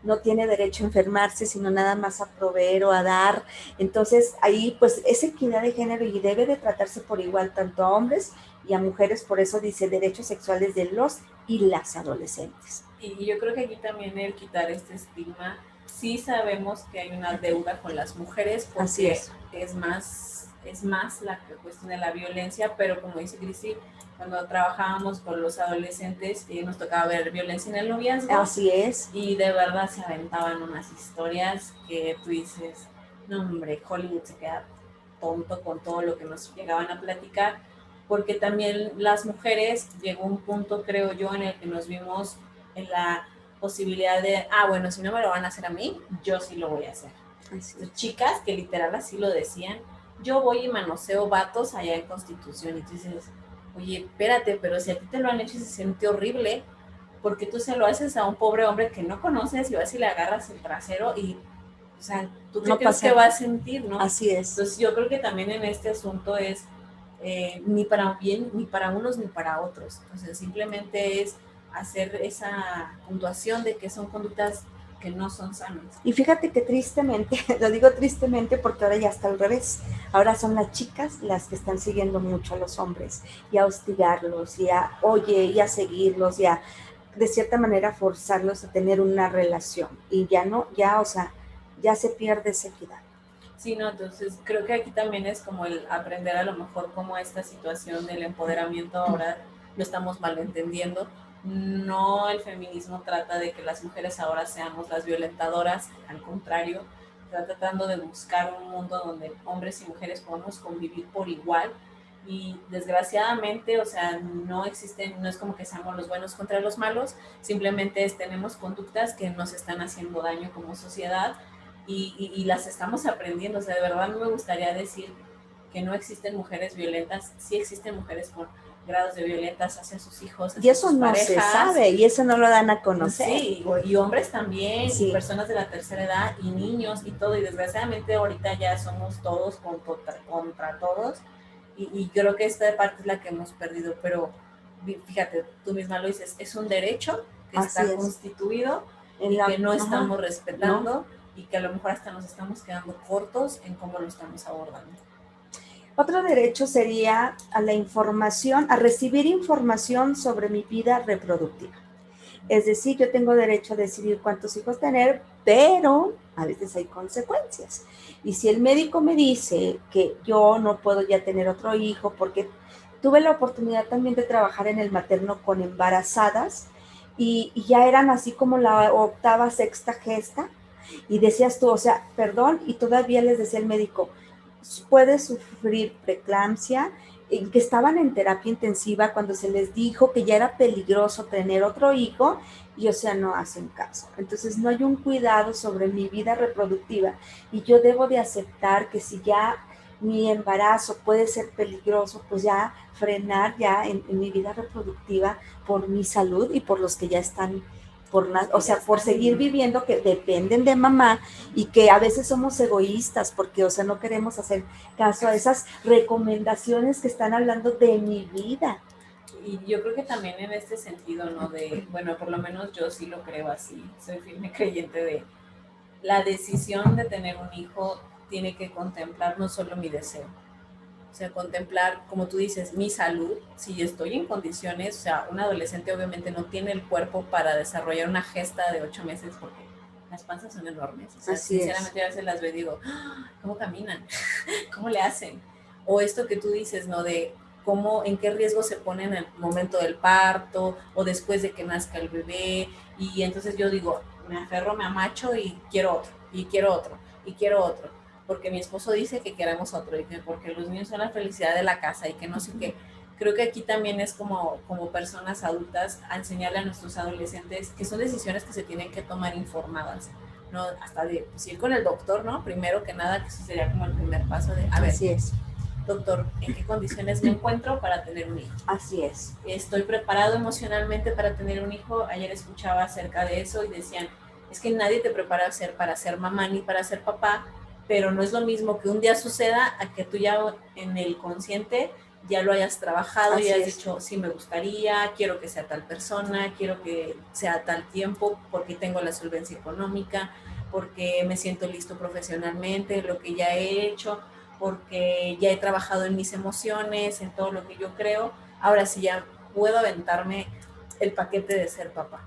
B: no tiene derecho a enfermarse, sino nada más a proveer o a dar. Entonces, ahí pues es equidad de género y debe de tratarse por igual tanto a hombres y a mujeres, por eso dice derechos sexuales de los y las adolescentes.
A: Y yo creo que aquí también el quitar este estigma, sí sabemos que hay una deuda con las mujeres porque es más la cuestión de la violencia, pero como dice Cristi, cuando trabajábamos con los adolescentes nos tocaba ver violencia en el noviazgo.
B: Así es.
A: Y de verdad se aventaban unas historias que tú dices, no hombre, Hollywood se queda tonto con todo lo que nos llegaban a platicar, porque también las mujeres llegó un punto, creo yo, en el que nos vimos en la posibilidad de, bueno, si no me lo van a hacer a mí, yo sí lo voy a hacer. Chicas que literal así lo decían, yo voy y manoseo vatos allá en Constitución, y tú dices, oye, espérate, pero si a ti te lo han hecho y se siente horrible, porque tú se lo haces a un pobre hombre que no conoces y vas y le agarras el trasero y, o sea, ¿tú qué crees que va a sentir, no?
B: Así es.
A: Entonces yo creo que también en este asunto es ni para bien, ni para unos, ni para otros. Entonces simplemente es hacer esa puntuación de que son conductas que no son sanas.
B: Y fíjate que tristemente, lo digo tristemente porque ahora ya está al revés. Ahora son las chicas las que están siguiendo mucho a los hombres y a hostigarlos y a seguirlos y a de cierta manera forzarlos a tener una relación y ya se pierde esa equidad.
A: Sí, no, entonces creo que aquí también es como el aprender a lo mejor cómo esta situación del empoderamiento ahora lo estamos malentendiendo. No, el feminismo trata de que las mujeres ahora seamos las violentadoras, al contrario, está tratando de buscar un mundo donde hombres y mujeres podamos convivir por igual y desgraciadamente, o sea, no es como que seamos los buenos contra los malos, simplemente tenemos conductas que nos están haciendo daño como sociedad y las estamos aprendiendo. O sea, de verdad no me gustaría decir que no existen mujeres violentas, sí existen mujeres con grados de violentas hacia sus hijos, hacia
B: y eso
A: sus
B: no
A: parejas.
B: Se sabe y eso no lo dan a conocer.
A: Sí, y hombres también, sí. Y personas de la tercera edad y niños y todo, y desgraciadamente ahorita ya somos todos contra todos y creo que esta parte es la que hemos perdido, pero fíjate, tú misma lo dices, es un derecho que está constituido y que no estamos respetando y que a lo mejor hasta nos estamos quedando cortos en cómo lo estamos abordando.
B: Otro derecho sería a la información, a recibir información sobre mi vida reproductiva. Es decir, yo tengo derecho a decidir cuántos hijos tener, pero a veces hay consecuencias. Y si el médico me dice que yo no puedo ya tener otro hijo, porque tuve la oportunidad también de trabajar en el materno con embarazadas y ya eran así como la octava, sexta gesta, y decías tú, o sea, perdón, y todavía les decía el médico, puede sufrir preeclampsia, que estaban en terapia intensiva cuando se les dijo que ya era peligroso tener otro hijo y o sea, no hacen caso. Entonces no hay un cuidado sobre mi vida reproductiva y yo debo de aceptar que si ya mi embarazo puede ser peligroso, pues ya frenar ya en mi vida reproductiva por mi salud y por los que ya están por seguir viviendo, que dependen de mamá y que a veces somos egoístas porque, o sea, no queremos hacer caso a esas recomendaciones que están hablando de mi vida.
A: y yo creo que también en este sentido, ¿no? De, bueno, por lo menos yo sí lo creo así, soy firme creyente de la decisión de tener un hijo tiene que contemplar no solo mi deseo, o sea, contemplar, como tú dices, mi salud, si estoy en condiciones, o sea, un adolescente obviamente no tiene el cuerpo para desarrollar una gesta de 8 meses porque las panzas son enormes, o sea,
B: Así es.
A: sinceramente a veces las veo y digo, ¡ah! ¿Cómo caminan? ¿Cómo le hacen? O esto que tú dices, ¿no? De cómo, en qué riesgo se pone en el momento del parto o después de que nazca el bebé. Y entonces yo digo, me aferro, me amacho y quiero otro, y quiero otro, y quiero otro. Porque mi esposo dice que queremos otro y que porque los niños son la felicidad de la casa y que no sé qué. Creo que aquí también es como personas adultas a enseñarle a nuestros adolescentes que son decisiones que se tienen que tomar informadas, ¿no? Hasta de pues, ir con el doctor, ¿no? Primero que nada, que eso sería como el primer paso de, a ver,
B: Así es.
A: doctor, ¿en qué condiciones me encuentro para tener un hijo?
B: Así es.
A: ¿Estoy preparado emocionalmente para tener un hijo? Ayer escuchaba acerca de eso y decían, es que nadie te prepara para ser mamá ni para ser papá, pero no es lo mismo que un día suceda a que tú ya en el consciente ya lo hayas trabajado y hayas dicho, sí me gustaría, quiero que sea tal persona, quiero que sea tal tiempo, porque tengo la solvencia económica, porque me siento listo profesionalmente, lo que ya he hecho, porque ya he trabajado en mis emociones, en todo lo que yo creo. Ahora sí ya puedo aventarme el paquete de ser papá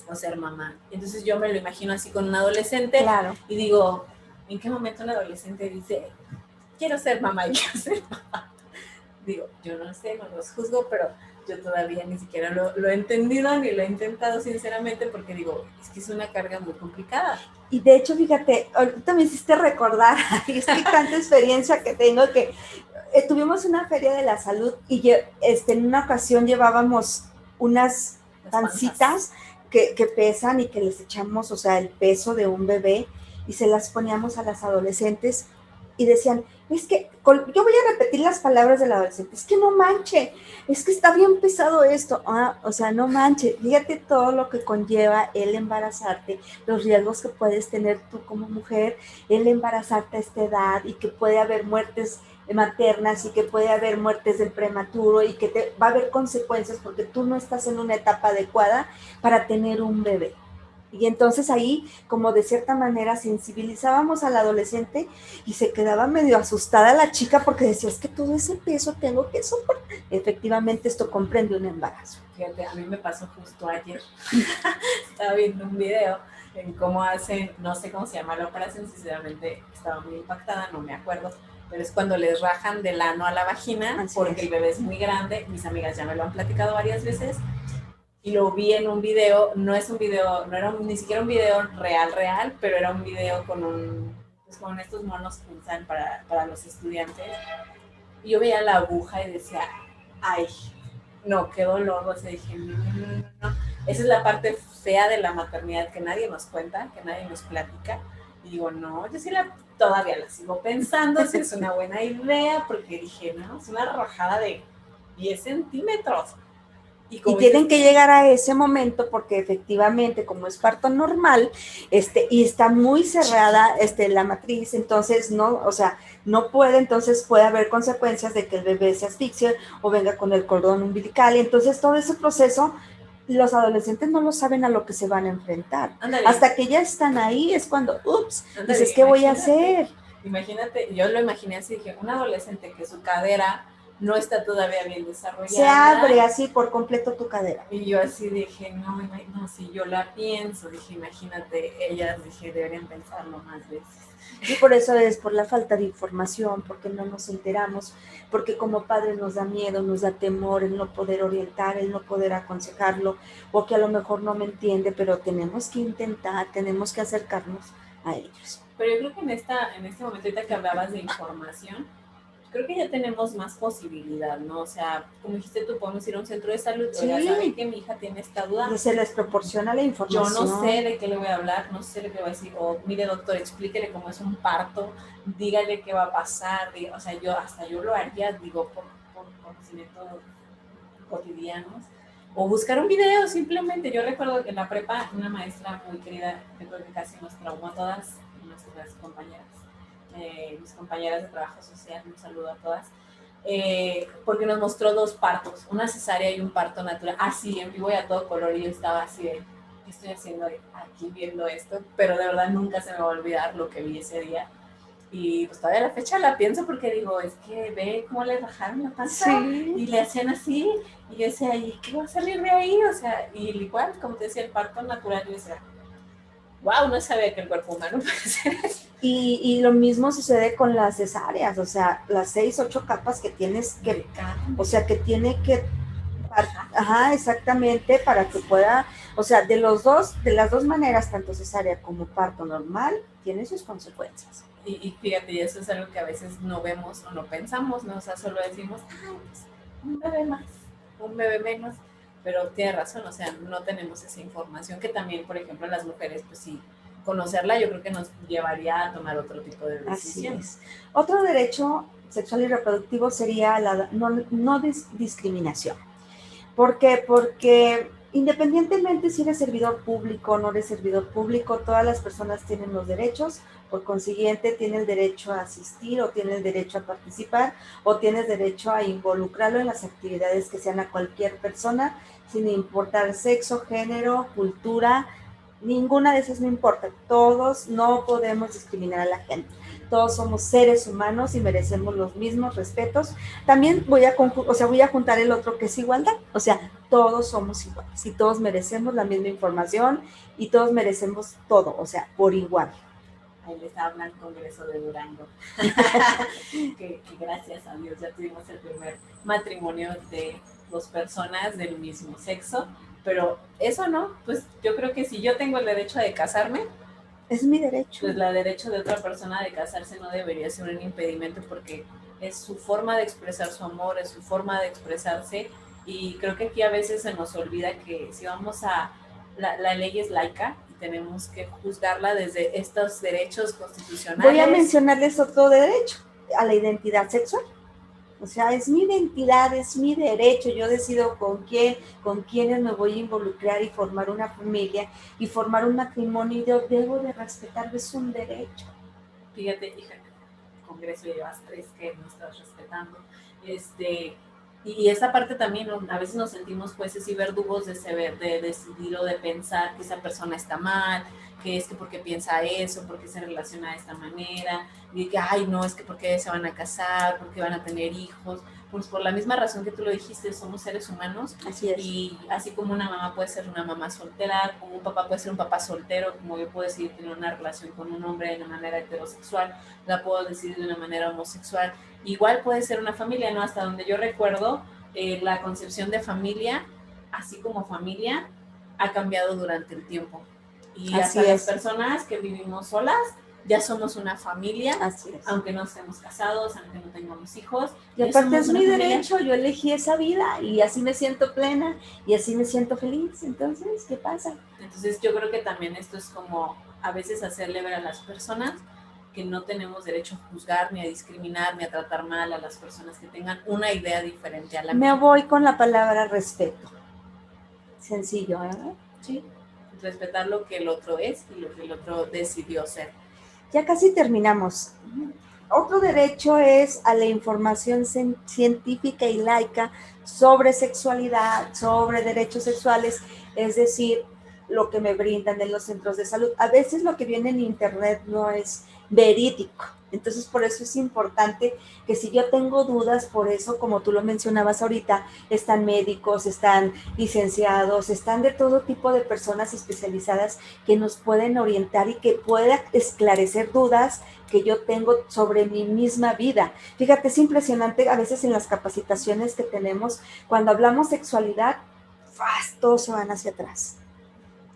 A: o ser mamá. Entonces yo me lo imagino así con un adolescente.
B: Claro.
A: Y digo, ¿en qué momento un adolescente dice, quiero ser mamá y quiero ser papá? Digo, yo no sé, no los juzgo, pero yo todavía ni siquiera lo he entendido ni lo he intentado sinceramente porque digo, es que es una carga muy complicada.
B: Y de hecho, fíjate, ahorita me hiciste recordar, es que tanta experiencia que tengo que tuvimos una feria de la salud y en una ocasión llevábamos unas pancitas que pesan y que les echamos, o sea, el peso de un bebé y se las poníamos a las adolescentes y decían, es que, yo voy a repetir las palabras del adolescente, es que no manche, es que está bien pesado esto, o sea, no manche, fíjate todo lo que conlleva el embarazarte, los riesgos que puedes tener tú como mujer, el embarazarte a esta edad y que puede haber muertes maternas y que puede haber muertes del prematuro y que va a haber consecuencias porque tú no estás en una etapa adecuada para tener un bebé. Y entonces ahí, como de cierta manera, sensibilizábamos al adolescente y se quedaba medio asustada la chica porque decía, es que todo ese peso tengo que soportar. Efectivamente, esto comprende un embarazo.
A: Fíjate, a mí me pasó justo ayer. Estaba viendo un video en cómo hacen, no sé cómo se llama la operación, sinceramente estaba muy impactada, no me acuerdo, pero es cuando les rajan del ano a la vagina, así porque es. El bebé es muy grande, mis amigas ya me lo han platicado varias veces, y lo vi en un video, no es un video, no era ni siquiera un video real, pero era un video pues con estos monos que usan para los estudiantes, y yo veía la aguja y decía, ay, no, qué dolor, o sea, dije, no. Esa es la parte fea de la maternidad que nadie nos cuenta, que nadie nos platica. Y digo, no, yo sí todavía la sigo pensando, si es una buena idea, porque dije, no, es una rajada de 10 centímetros.
B: Y tienen que llegar a ese momento porque efectivamente, como es parto normal, y está muy cerrada la matriz, entonces no, o sea, no puede, entonces puede haber consecuencias de que el bebé se asfixie o venga con el cordón umbilical, y entonces todo ese proceso los adolescentes no lo saben a lo que se van a enfrentar. Andale. Hasta que ya están ahí es cuando, ups, dices, ¿qué voy a hacer?
A: Imagínate, yo lo imaginé así, dije, un adolescente que su cadera no está todavía bien desarrollada.
B: Se abre así por completo tu cadera.
A: Y yo así dije, no, si yo la pienso, dije, imagínate, ellas, dije, deberían pensarlo más veces.
B: Y por eso es por la falta de información, porque no nos enteramos, porque como padre nos da miedo, nos da temor el no poder orientar, el no poder aconsejarlo, o que a lo mejor no me entiende, pero tenemos que intentar, tenemos que acercarnos a ellos.
A: Pero yo creo que en este momento ahorita que hablabas de información, creo que ya tenemos más posibilidad, ¿no? O sea, como dijiste tú, podemos ir a un centro de salud, sí. Oiga, ¿saben que mi hija tiene esta duda?
B: Y se les proporciona la información.
A: Yo no sé de qué le voy a hablar, no sé de qué voy a decir, o mire doctor, explíquele cómo es un parto, dígale qué va a pasar, o sea, yo lo haría, digo, por conocimientos cotidianos, o buscar un video simplemente. Yo recuerdo que en la prepa una maestra muy querida, que creo que casi nos traumó a todas nuestras compañeras, mis compañeras de trabajo social, un saludo a todas, porque nos mostró dos partos, una cesárea y un parto natural, así en vivo y a todo color, y yo estaba así de, ¿qué estoy haciendo aquí viendo esto? Pero de verdad nunca se me va a olvidar lo que vi ese día. Y pues todavía a la fecha la pienso porque digo, es que ve cómo le bajaron la panza
B: Sí.
A: y le hacían así. Y yo decía, ¿y qué va a salir de ahí? O sea, y igual, como te decía, el parto natural, yo decía, wow, no sabía que el cuerpo humano puede ser eso.
B: Y lo mismo sucede con las cesáreas, o sea, las 6, 8 capas que tienes que, o sea, que tiene que, ajá, exactamente, para que pueda, o sea, de las dos maneras, tanto cesárea como parto normal, tiene sus consecuencias.
A: Y fíjate, y eso es algo que a veces no vemos o no pensamos, ¿no? O sea, solo decimos, ay, pues un bebé más, un bebé menos, pero tiene razón, o sea, no tenemos esa información que también, por ejemplo, las mujeres, pues sí, conocerla yo creo que nos llevaría a tomar otro tipo de decisiones.
B: Así es. Otro derecho sexual y reproductivo sería la no discriminación. ¿Por qué? Porque independientemente si eres servidor público o no eres servidor público, todas las personas tienen los derechos, por consiguiente tienen el derecho a asistir o tienen el derecho a participar o tienes derecho a involucrarlo en las actividades que sean a cualquier persona, sin importar sexo, género, cultura, ninguna de esas no importa. Todos no podemos discriminar a la gente. Todos somos seres humanos y merecemos los mismos respetos. También voy a juntar el otro que es igualdad. O sea, todos somos iguales y todos merecemos la misma información y todos merecemos todo, o sea, por igual.
A: Ahí les habla el Congreso de Durango. que gracias a Dios ya tuvimos el primer matrimonio de dos personas del mismo sexo. Pero eso no, pues yo creo que si yo tengo el derecho de casarme,
B: es mi derecho.
A: Pues el derecho de otra persona de casarse no debería ser un impedimento porque es su forma de expresar su amor, es su forma de expresarse y creo que aquí a veces se nos olvida que si vamos a... La ley es laica y tenemos que juzgarla desde estos derechos constitucionales.
B: Voy a mencionarles otro derecho, a la identidad sexual. O sea, es mi identidad, es mi derecho, yo decido con quiénes me voy a involucrar y formar una familia y formar un matrimonio y yo debo de respetar, es un derecho.
A: Fíjate, hija, el Congreso llevas 3 que no estás respetando. Y esa parte también, a veces nos sentimos jueces y verdugos de decidir o de pensar que esa persona está mal, que es que porque piensa eso, porque se relaciona de esta manera, y que, ay, no, es que porque se van a casar, porque van a tener hijos, pues por la misma razón que tú lo dijiste, somos seres humanos.
B: Así es.
A: Y así como una mamá puede ser una mamá soltera, como un papá puede ser un papá soltero, como yo puedo decidir tener una relación con un hombre de una manera heterosexual, la puedo decidir de una manera homosexual, igual puede ser una familia, ¿no? Hasta donde yo recuerdo, la concepción de familia, así como familia, ha cambiado durante el tiempo. Y
B: así
A: hasta
B: es.
A: las personas que vivimos solas, ya somos una familia,
B: así es.
A: Aunque no estemos casados, aunque no tengamos hijos.
B: Y aparte es mi derecho, yo elegí esa vida y así me siento plena y así me siento feliz. Entonces, ¿qué pasa?
A: Entonces yo creo que también esto es como a veces hacerle ver a las personas que no tenemos derecho a juzgar, ni a discriminar, ni a tratar mal a las personas que tengan una idea diferente a la
B: mía. Me voy con la palabra respeto. Sencillo, ¿eh?
A: Sí, respetar lo que el otro es y lo que el otro decidió ser.
B: Ya casi terminamos. Otro derecho es a la información científica y laica sobre sexualidad, sobre derechos sexuales, es decir, lo que me brindan en los centros de salud. A veces lo que viene en internet no es verídico. Entonces, por eso es importante que si yo tengo dudas, por eso, como tú lo mencionabas ahorita, están médicos, están licenciados, están de todo tipo de personas especializadas que nos pueden orientar y que puedan esclarecer dudas que yo tengo sobre mi misma vida. Fíjate, es impresionante a veces en las capacitaciones que tenemos, cuando hablamos sexualidad, todos se van hacia atrás.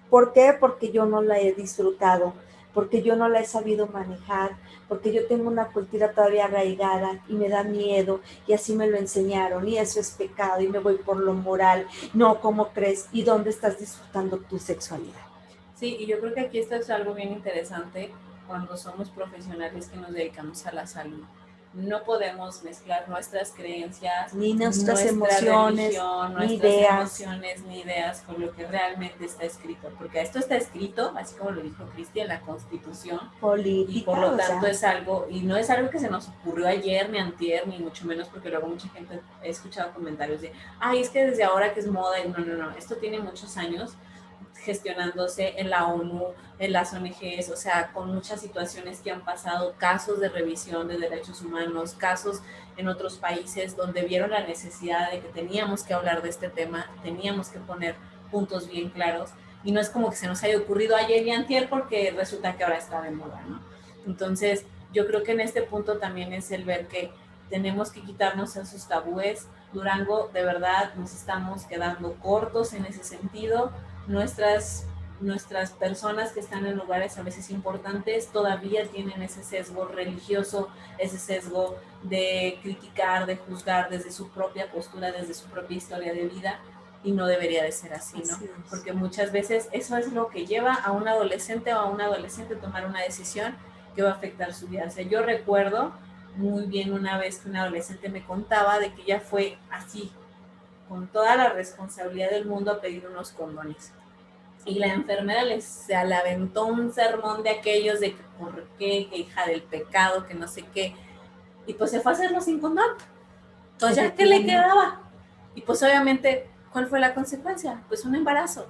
B: ¿Por qué? Porque yo no la he disfrutado, porque yo no la he sabido manejar, porque yo tengo una cultura todavía arraigada y me da miedo y así me lo enseñaron y eso es pecado y me voy por lo moral. No, ¿cómo crees? ¿Y dónde estás disfrutando tu sexualidad?
A: Sí, y yo creo que aquí esto es algo bien interesante cuando somos profesionales que nos dedicamos a la salud. no podemos mezclar nuestras creencias,
B: ni nuestras
A: nuestra
B: emociones,
A: religión,
B: ni
A: nuestras
B: ideas.
A: emociones, ni ideas con lo que realmente está escrito, porque esto está escrito, así como lo dijo Cristi, en la Constitución,
B: Política,
A: y por lo tanto
B: sea,
A: es algo, y no es algo que se nos ocurrió ayer, ni antier, ni mucho menos, porque luego mucha gente, he escuchado comentarios de, ay, es que desde ahora que es moda, y no, esto tiene muchos años gestionándose en la ONU, en las ONGs, o sea, con muchas situaciones que han pasado, casos de revisión de derechos humanos, casos en otros países donde vieron la necesidad de que teníamos que hablar de este tema, teníamos que poner puntos bien claros, y no es como que se nos haya ocurrido ayer y antier porque resulta que ahora está de moda, ¿no? Entonces, yo creo que en este punto también es el ver que tenemos que quitarnos esos tabúes. Durango, de verdad, nos estamos quedando cortos en ese sentido. Nuestras personas que están en lugares a veces importantes todavía tienen ese sesgo religioso, ese sesgo de criticar, de juzgar desde su propia postura, desde su propia historia de vida, y no debería de ser así, ¿no?
B: así es.
A: Porque muchas veces eso es lo que lleva a un adolescente o a un adolescente a tomar una decisión que va a afectar su vida. O sea, yo recuerdo muy bien una vez que un adolescente me contaba de que ella fue así, con toda la responsabilidad del mundo, a pedir unos condones. Y la enfermera se le aventó un sermón de aquellos de que por qué, que hija del pecado, que no sé qué. Y pues se fue a hacerlo sin condón. Entonces, ¿ya qué le quedaba? Y pues obviamente, ¿cuál fue la consecuencia? Pues un embarazo.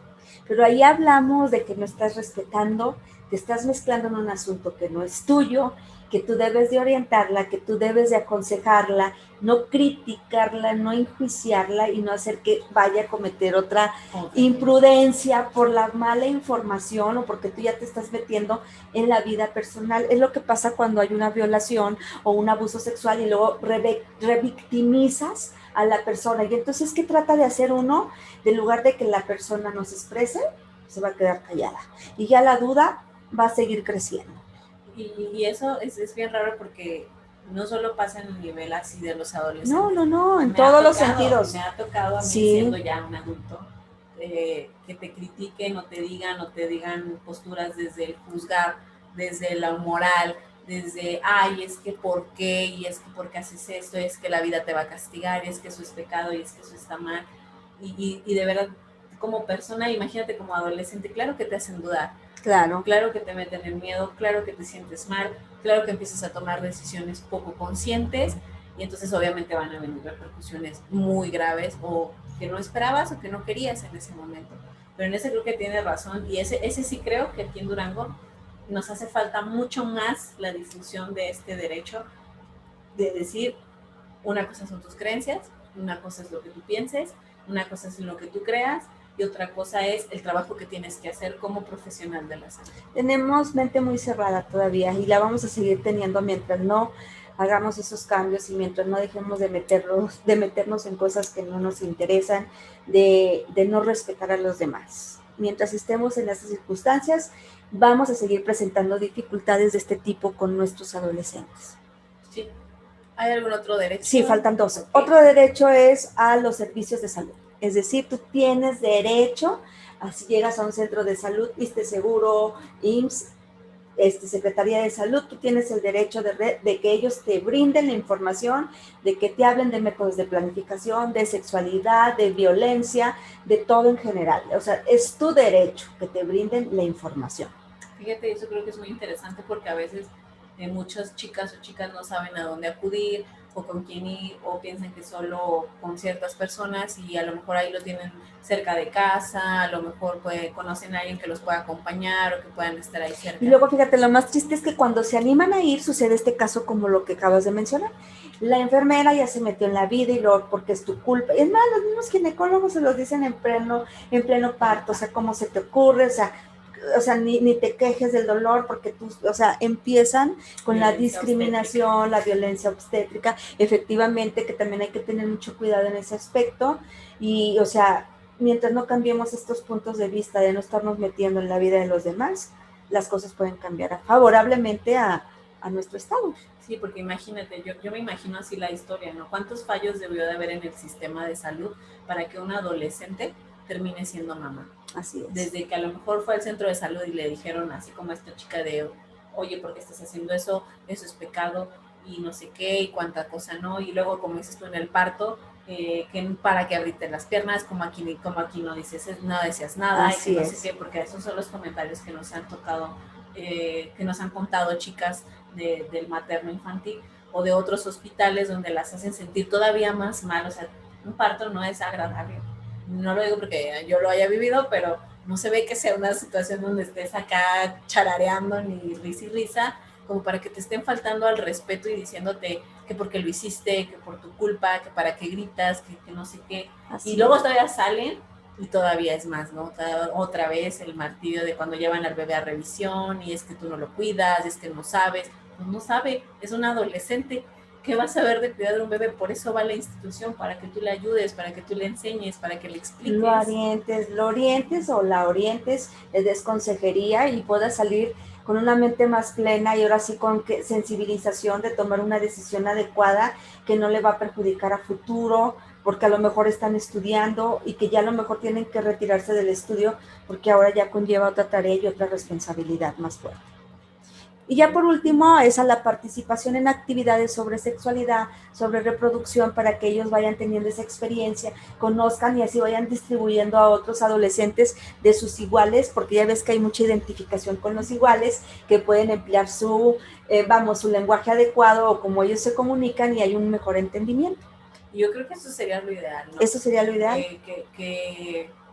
B: Pero ahí hablamos de que no estás respetando, te estás mezclando en un asunto que no es tuyo, que tú debes de orientarla, que tú debes de aconsejarla, no criticarla, no enjuiciarla y no hacer que vaya a cometer otra imprudencia por la mala información o porque tú ya te estás metiendo en la vida personal. Es lo que pasa cuando hay una violación o un abuso sexual y luego revictimizas a la persona. Y entonces, ¿qué trata de hacer uno? En lugar de que la persona nos exprese, se va a quedar callada. Y ya la duda va a seguir creciendo.
A: Y eso es bien raro porque no solo pasa en el nivel así de los adolescentes.
B: No, en todos los sentidos.
A: Me ha tocado a mí,
B: sí,
A: siendo ya un adulto, que te critiquen o te digan posturas desde el juzgar, desde la moral, desde, ay, es que por qué, y es que por qué haces esto, es que la vida te va a castigar, y es que eso es pecado, y es que eso está mal. Y de verdad, como persona, imagínate como adolescente, claro que te hacen dudar. Claro que te meten el miedo, claro que te sientes mal, claro que empiezas a tomar decisiones poco conscientes, y entonces obviamente van a venir repercusiones muy graves o que no esperabas o que no querías en ese momento. Pero en ese creo que tienes razón, y ese sí creo que aquí en Durango nos hace falta mucho más la difusión de este derecho, de decir, una cosa son tus creencias, una cosa es lo que tú pienses, una cosa es lo que tú creas, y otra cosa es el trabajo que tienes que hacer como profesional de la salud.
B: Tenemos mente muy cerrada todavía y la vamos a seguir teniendo mientras no hagamos esos cambios y mientras no dejemos de meternos en cosas que no nos interesan, de no respetar a los demás. Mientras estemos en esas circunstancias, vamos a seguir presentando dificultades de este tipo con nuestros adolescentes.
A: Sí. ¿Hay algún otro derecho?
B: Sí, faltan dos. Okay. Otro derecho es a los servicios de salud. Es decir, tú tienes derecho, si llegas a un centro de salud, Seguro, IMSS, Secretaría de Salud, tú tienes el derecho de que ellos te brinden la información, de que te hablen de métodos de planificación, de sexualidad, de violencia, de todo en general. O sea, es tu derecho que te brinden la información.
A: Fíjate, eso creo que es muy interesante porque a veces muchas chicas o chicas no saben a dónde acudir o con quién ir, o piensan que solo con ciertas personas, y a lo mejor ahí lo tienen cerca de casa, a lo mejor conocen a alguien que los pueda acompañar o que puedan estar ahí cerca.
B: Y luego fíjate, lo más triste es que cuando se animan a ir sucede este caso como lo que acabas de mencionar. La enfermera ya se metió en la vida y luego porque es tu culpa. Es más, los mismos ginecólogos se los dicen en pleno parto, o sea, ¿cómo se te ocurre? O sea, ni te quejes del dolor porque tú, o sea, empiezan con la discriminación, obstétrica. La violencia obstétrica, efectivamente que también hay que tener mucho cuidado en ese aspecto y, o sea, mientras no cambiemos estos puntos de vista de no estarnos metiendo en la vida de los demás, las cosas pueden cambiar favorablemente a nuestro estado.
A: Sí, porque imagínate, yo me imagino así la historia, ¿no? ¿Cuántos fallos debió de haber en el sistema de salud para que un adolescente termine siendo mamá?
B: Así es.
A: Desde que a lo mejor fue al centro de salud y le dijeron, así como a esta chica de, oye, ¿por qué estás haciendo eso? Eso es pecado. y no sé qué, y cuánta cosa no, y luego como dices tú en el parto, que para que abrirte las piernas, como aquí no dices, no decías nada, y que
B: Así
A: no sé
B: es.
A: qué, porque esos son los comentarios que nos han tocado, que nos han contado chicas del materno infantil o de otros hospitales donde las hacen sentir todavía más mal. O sea, un parto no es agradable. No lo digo porque yo lo haya vivido, pero no se ve que sea una situación donde estés acá charareando ni risa y risa, como para que te estén faltando al respeto y diciéndote que porque lo hiciste, que por tu culpa, que para qué gritas, que no sé qué.
B: Así
A: Y luego
B: es.
A: todavía salen y todavía es más, ¿no? Otra vez el martirio de cuando llevan al bebé a revisión y es que tú no lo cuidas, es que no sabes. Pues no sabe, es un adolescente. ¿Qué va a saber de cuidar de un bebé? Por eso va a la institución, para que tú le ayudes, para que tú le enseñes, para que le expliques.
B: Lo orientes o la orientes, le des consejería y pueda salir con una mente más plena y ahora sí con sensibilización de tomar una decisión adecuada que no le va a perjudicar a futuro, porque a lo mejor están estudiando y que ya a lo mejor tienen que retirarse del estudio porque ahora ya conlleva otra tarea y otra responsabilidad más fuerte. Y ya por último, esa la participación en actividades sobre sexualidad, sobre reproducción, para que ellos vayan teniendo esa experiencia, conozcan y así vayan distribuyendo a otros adolescentes de sus iguales, porque ya ves que hay mucha identificación con los iguales, que pueden emplear su lenguaje adecuado o como ellos se comunican y hay un mejor entendimiento.
A: Yo creo que eso sería lo ideal, ¿no?
B: Eso sería lo ideal.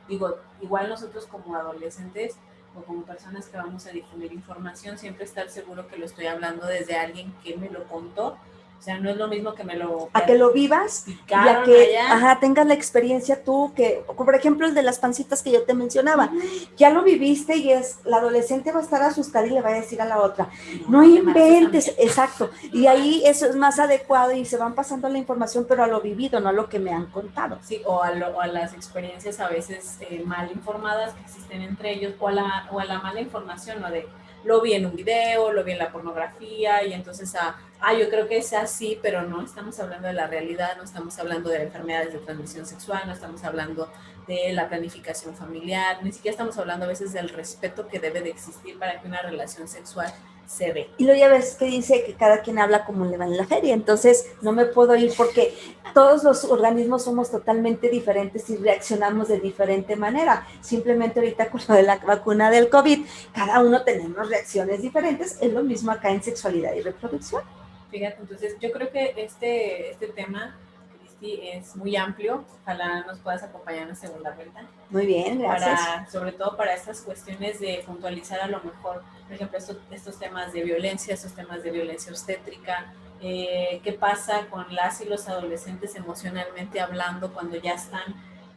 A: Digo, igual nosotros como adolescentes o como personas que vamos a difundir información, siempre estar seguro que lo estoy hablando desde alguien que me lo contó. O sea, no es lo mismo que me lo...
B: A que lo vivas y a que tengas la experiencia tú, que, por ejemplo, el de las pancitas que yo te mencionaba, ya lo viviste y la adolescente va a estar asustada y le va a decir a la otra, no inventes, exacto, y ahí eso es más adecuado y se van pasando la información, pero a lo vivido, no a lo que me han contado.
A: Sí, o a las experiencias a veces mal informadas que existen entre ellos, o a la mala información, ¿no? De lo vi en un video, lo vi en la pornografía, y entonces, yo creo que es así, pero no estamos hablando de la realidad, no estamos hablando de enfermedades de transmisión sexual, no estamos hablando de la planificación familiar, ni siquiera estamos hablando a veces del respeto que debe de existir para que una relación sexual se dé.
B: Y luego ya ves que dice que cada quien habla como le va en la feria, entonces no me puedo ir porque todos los organismos somos totalmente diferentes y reaccionamos de diferente manera. Simplemente ahorita con lo de la vacuna del COVID, cada uno tenemos reacciones diferentes, es lo mismo acá en sexualidad y reproducción.
A: Fíjate, entonces yo creo que este tema, Cristi, es muy amplio. Ojalá nos puedas acompañar en la segunda vuelta.
B: Muy bien, gracias.
A: Sobre todo para estas cuestiones de puntualizar a lo mejor, por ejemplo, estos temas de violencia, estos temas de violencia obstétrica, qué pasa con las y los adolescentes emocionalmente hablando cuando ya están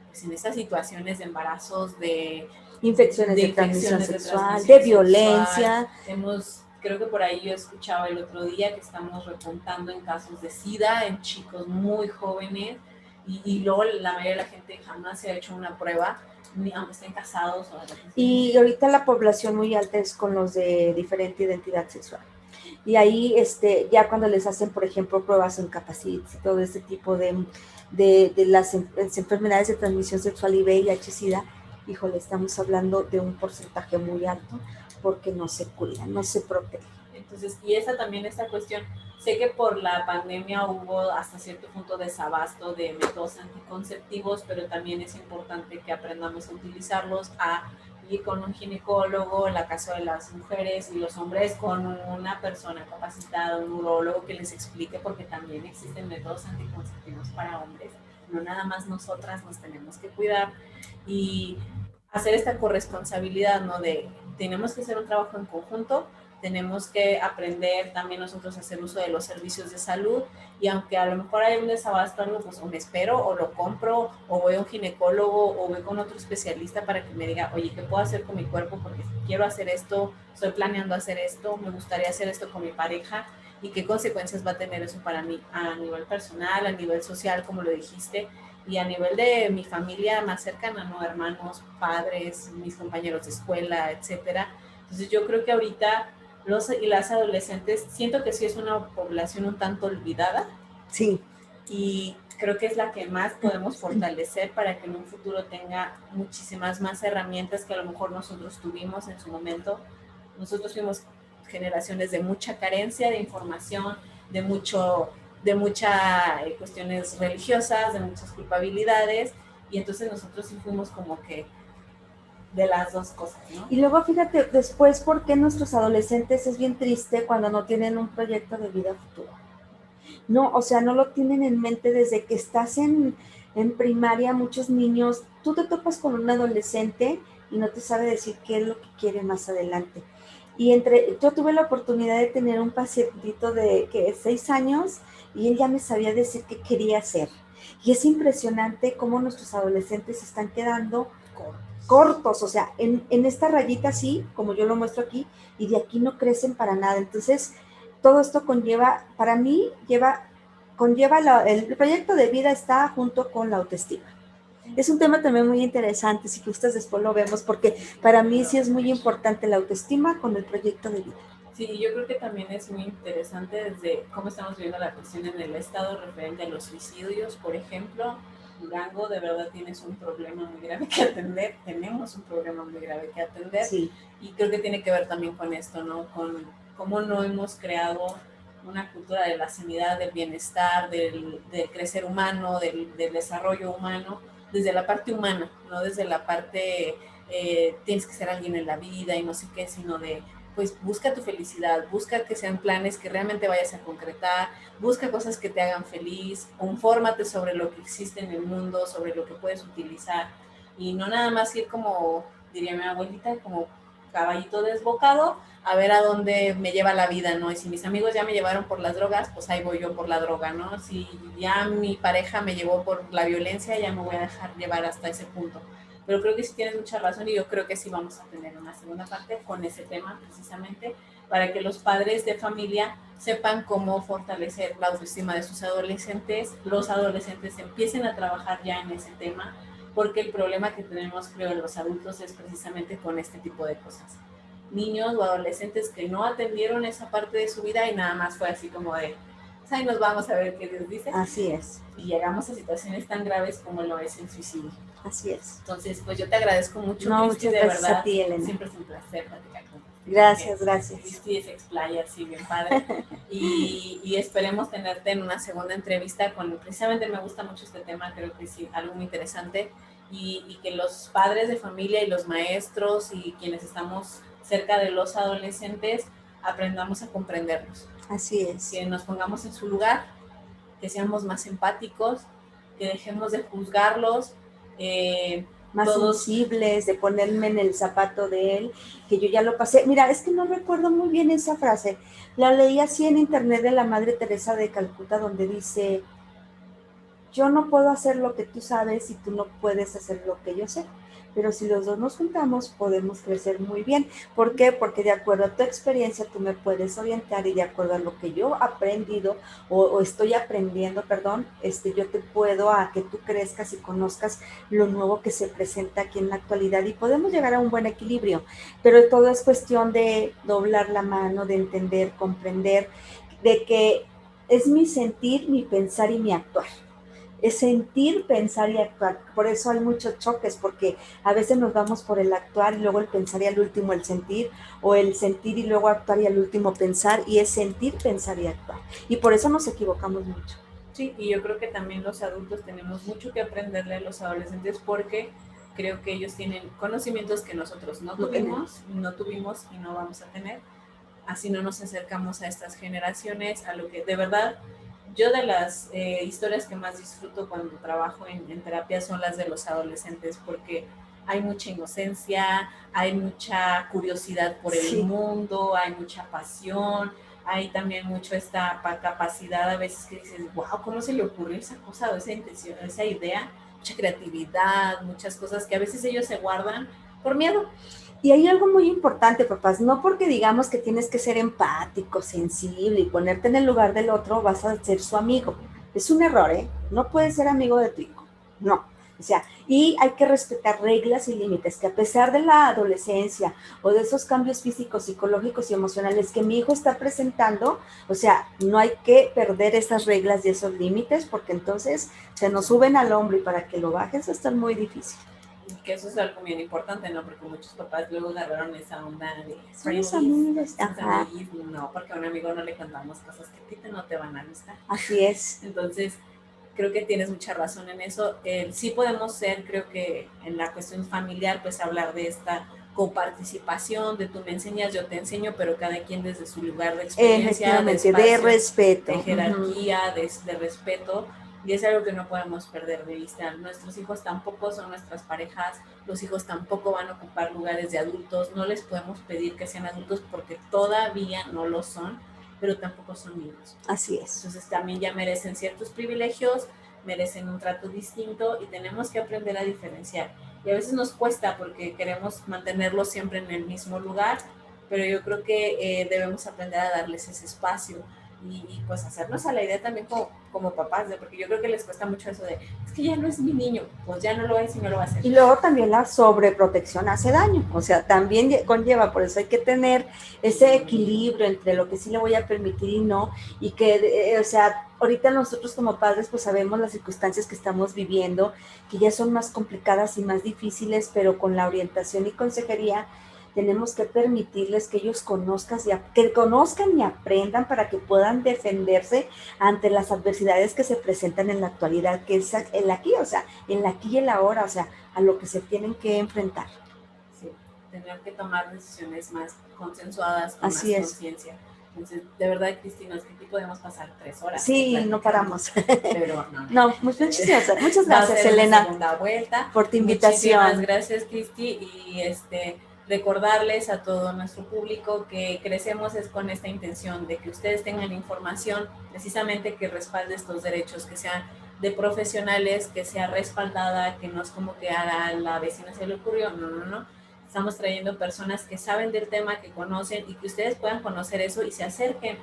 A: pues, en esas situaciones de embarazos, de
B: infecciones de transmisión sexual, de violencia.
A: Creo que por ahí yo escuchaba el otro día que estamos repuntando en casos de SIDA en chicos muy jóvenes y luego la mayoría de la gente jamás se ha hecho una prueba, ni aunque estén casados.
B: Y ahorita la población muy alta es con los de diferente identidad sexual. Y ahí ya cuando les hacen, por ejemplo, pruebas en Capacit y todo ese tipo de las enfermedades de transmisión sexual y VIH-Sida, híjole, estamos hablando de un porcentaje muy alto porque no se cuidan, no se protegen.
A: Entonces, y esta cuestión, sé que por la pandemia hubo hasta cierto punto desabasto de métodos anticonceptivos, pero también es importante que aprendamos a utilizarlos, a ir con un ginecólogo, en la caso de las mujeres y los hombres, con una persona capacitada, un urólogo que les explique, porque también existen métodos anticonceptivos para hombres, no nada más nosotras nos tenemos que cuidar y hacer esta corresponsabilidad, ¿no? De tenemos que hacer un trabajo en conjunto, tenemos que aprender también nosotros a hacer uso de los servicios de salud y aunque a lo mejor hay un desabasto, pues o me espero o lo compro o voy a un ginecólogo o voy con otro especialista para que me diga, oye, ¿qué puedo hacer con mi cuerpo? Porque quiero hacer esto, estoy planeando hacer esto, me gustaría hacer esto con mi pareja y qué consecuencias va a tener eso para mí a nivel personal, a nivel social, como lo dijiste, y a nivel de mi familia más cercana, ¿no? Hermanos, padres, mis compañeros de escuela, etcétera. Entonces yo creo que ahorita los y las adolescentes, siento que sí es una población un tanto olvidada.
B: Sí.
A: Y creo que es la que más podemos fortalecer para que en un futuro tenga muchísimas más herramientas que a lo mejor nosotros tuvimos en su momento. Nosotros fuimos generaciones de mucha carencia de información, de muchas cuestiones religiosas, de muchas culpabilidades, y entonces nosotros sí fuimos como que de las dos cosas, ¿no?
B: Y luego fíjate después por qué nuestros adolescentes es bien triste cuando no tienen un proyecto de vida futuro. No, o sea, no lo tienen en mente desde que estás en primaria. Muchos niños, tú te topas con un adolescente y no te sabe decir qué es lo que quiere más adelante. Y yo tuve la oportunidad de tener un pacientito de 6 años y él ya me sabía decir qué quería hacer. Y es impresionante cómo nuestros adolescentes se están quedando cortos, o sea, en esta rayita así, como yo lo muestro aquí, y de aquí no crecen para nada. Entonces, todo esto conlleva, para mí, el proyecto de vida está junto con la autoestima. Es un tema también muy interesante, si gustas después lo vemos, porque para mí sí es muy importante la autoestima con el proyecto de vida.
A: Sí, yo creo que también es muy interesante desde cómo estamos viendo la cuestión en el estado referente a los suicidios, por ejemplo. Durango, de verdad tienes un problema muy grave que atender, tenemos un problema muy grave que atender,
B: sí.
A: Y creo que tiene que ver también con esto, ¿no? Con cómo no hemos creado una cultura de la sanidad, del bienestar, del crecer humano, del desarrollo humano, desde la parte humana, no desde la parte tienes que ser alguien en la vida y no sé qué, sino de pues busca tu felicidad, busca que sean planes que realmente vayas a concretar, busca cosas que te hagan feliz, infórmate sobre lo que existe en el mundo, sobre lo que puedes utilizar y no nada más ir como, diría mi abuelita, como caballito desbocado a ver a dónde me lleva la vida, ¿no? Y si mis amigos ya me llevaron por las drogas, pues ahí voy yo por la droga, ¿no? Si ya mi pareja me llevó por la violencia, ya me voy a dejar llevar hasta ese punto. Pero creo que sí tienes mucha razón y yo creo que sí vamos a tener una segunda parte con ese tema precisamente para que los padres de familia sepan cómo fortalecer la autoestima de sus adolescentes, los adolescentes empiecen a trabajar ya en ese tema, porque el problema que tenemos, creo, los adultos es precisamente con este tipo de cosas. Niños o adolescentes que no atendieron esa parte de su vida y nada más fue así como de, pues ahí nos vamos a ver qué Dios dice.
B: Así es.
A: Y llegamos a situaciones tan graves como lo es el suicidio.
B: Así es.
A: Entonces, pues yo te agradezco mucho,
B: no,
A: Cristi,
B: muchas
A: de
B: gracias
A: verdad.
B: A ti, Elena.
A: Siempre es un placer platicar contigo.
B: Gracias.
A: Cristi se explaya así bien padre. y esperemos tenerte en una segunda entrevista con, precisamente me gusta mucho este tema, creo que sí, algo muy interesante. Y que los padres de familia y los maestros y quienes estamos cerca de los adolescentes aprendamos a comprenderlos.
B: Así es.
A: Que nos pongamos en su lugar, que seamos más empáticos, que dejemos de juzgarlos,
B: más sensibles, de ponerme en el zapato de él, que yo ya lo pasé. Mira, es que no recuerdo muy bien esa frase. La leí así en internet de la Madre Teresa de Calcuta, donde dice, yo no puedo hacer lo que tú sabes y tú no puedes hacer lo que yo sé. Pero si los dos nos juntamos, podemos crecer muy bien. ¿Por qué? Porque de acuerdo a tu experiencia, tú me puedes orientar y de acuerdo a lo que yo he aprendido o estoy aprendiendo, yo te puedo a que tú crezcas y conozcas lo nuevo que se presenta aquí en la actualidad y podemos llegar a un buen equilibrio. Pero todo es cuestión de doblar la mano, de entender, comprender, de que es mi sentir, mi pensar y mi actuar. Es sentir, pensar y actuar. Por eso hay muchos choques, porque a veces nos vamos por el actuar y luego el pensar y al último el sentir, o el sentir y luego actuar y al último pensar, y es sentir, pensar y actuar. Y por eso nos equivocamos mucho.
A: Sí, y yo creo que también los adultos tenemos mucho que aprenderle a los adolescentes porque creo que ellos tienen conocimientos que nosotros no tuvimos y no vamos a tener. Así no nos acercamos a estas generaciones, a lo que de verdad... Yo de las historias que más disfruto cuando trabajo en terapia son las de los adolescentes porque hay mucha inocencia, hay mucha curiosidad por el mundo, hay mucha pasión, hay también mucho esta capacidad a veces que dices, wow, ¿cómo se le ocurrió esa cosa o esa intención, esa idea? Mucha creatividad, muchas cosas que a veces ellos se guardan por miedo.
B: Y hay algo muy importante, papás, no porque digamos que tienes que ser empático, sensible y ponerte en el lugar del otro, vas a ser su amigo. Es un error, ¿eh? No puedes ser amigo de tu hijo, no. O sea, y hay que respetar reglas y límites, que a pesar de la adolescencia o de esos cambios físicos, psicológicos y emocionales que mi hijo está presentando, o sea, no hay que perder esas reglas y esos límites, porque entonces se nos suben al hombro y para que lo bajes va a estar muy difícil.
A: Y que eso es algo bien importante, ¿no? Porque muchos papás luego agarraron esa onda de
B: Somos amigos,
A: no, porque a un amigo no le contamos cosas que a ti no te van a gustar.
B: Así es.
A: Entonces, creo que tienes mucha razón en eso. Sí podemos ser, creo que en la cuestión familiar, pues hablar de esta coparticipación, de tú me enseñas, yo te enseño, pero cada quien desde su lugar de experiencia, de espacio,
B: de respeto,
A: de jerarquía, de respeto, y es algo que no podemos perder de vista. Nuestros hijos tampoco son nuestras parejas, los hijos tampoco van a ocupar lugares de adultos, no les podemos pedir que sean adultos porque todavía no lo son, pero tampoco son niños.
B: Así es.
A: Entonces también ya merecen ciertos privilegios, merecen un trato distinto y tenemos que aprender a diferenciar. Y a veces nos cuesta porque queremos mantenerlos siempre en el mismo lugar, pero yo creo que debemos aprender a darles ese espacio y pues hacernos a la idea también como papás, porque yo creo que les cuesta mucho eso de, es que ya no es mi niño, pues ya no lo es y no lo va a hacer.
B: Y luego también la sobreprotección hace daño, o sea, también conlleva, por eso hay que tener ese equilibrio entre lo que sí le voy a permitir y no, y que, o sea, ahorita nosotros como padres pues sabemos las circunstancias que estamos viviendo, que ya son más complicadas y más difíciles, pero con la orientación y consejería tenemos que permitirles que ellos conozcan y aprendan para que puedan defenderse ante las adversidades que se presentan en la actualidad, que es el aquí, o sea, el aquí y el ahora, o sea, a lo que se tienen que enfrentar.
A: Sí, tener que tomar decisiones más consensuadas, con
B: Así
A: más
B: es.
A: conciencia. Entonces, de verdad, Cristina, es que aquí podemos pasar 3 horas.
B: Sí, no paramos.
A: Pero no.
B: Muchas gracias, Elena,
A: segunda vuelta.
B: por tu invitación.
A: Muchísimas gracias, Cristi, y recordarles a todo nuestro público que crecemos es con esta intención de que ustedes tengan información precisamente que respalde estos derechos, que sean de profesionales, que sea respaldada, que no es como que a la vecina se le ocurrió, no. Estamos trayendo personas que saben del tema, que conocen y que ustedes puedan conocer eso y se acerquen.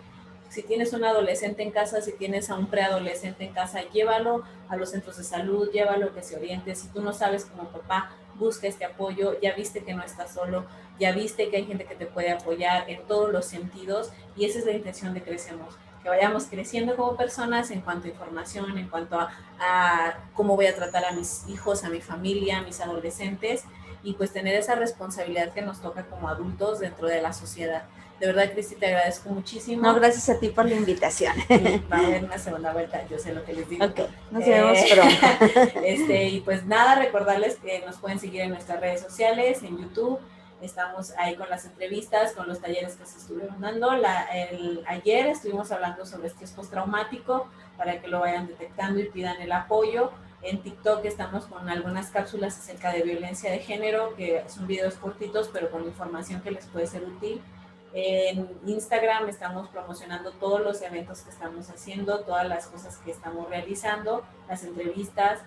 A: Si tienes un adolescente en casa, si tienes a un preadolescente en casa, llévalo a los centros de salud, llévalo que se oriente. Si tú no sabes como papá, busca este apoyo, ya viste que no estás solo, ya viste que hay gente que te puede apoyar en todos los sentidos y esa es la intención de Crecemos, que vayamos creciendo como personas en cuanto a información, en cuanto a cómo voy a tratar a mis hijos, a mi familia, a mis adolescentes y pues tener esa responsabilidad que nos toca como adultos dentro de la sociedad. De verdad, Cristi, te agradezco muchísimo.
B: No, gracias a ti por la invitación.
A: Va a haber una segunda vuelta, yo sé lo que les digo.
B: Ok, nos vemos pronto.
A: Y pues nada, recordarles que nos pueden seguir en nuestras redes sociales, en YouTube. Estamos ahí con las entrevistas, con los talleres que se estuvieron dando. Ayer estuvimos hablando sobre estrés postraumático para que lo vayan detectando y pidan el apoyo. En TikTok estamos con algunas cápsulas acerca de violencia de género, que son videos cortitos, pero con información que les puede ser útil. En Instagram estamos promocionando todos los eventos que estamos haciendo, todas las cosas que estamos realizando, las entrevistas.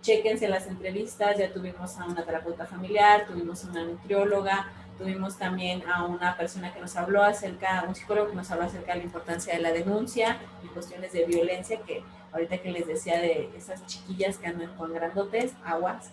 A: Chéquense las entrevistas, ya tuvimos a una terapeuta familiar, tuvimos a una nutrióloga, tuvimos también a una persona que nos habló acerca, un psicólogo que nos habló acerca de la importancia de la denuncia y cuestiones de violencia, que ahorita que les decía de esas chiquillas que andan con grandotes, aguas,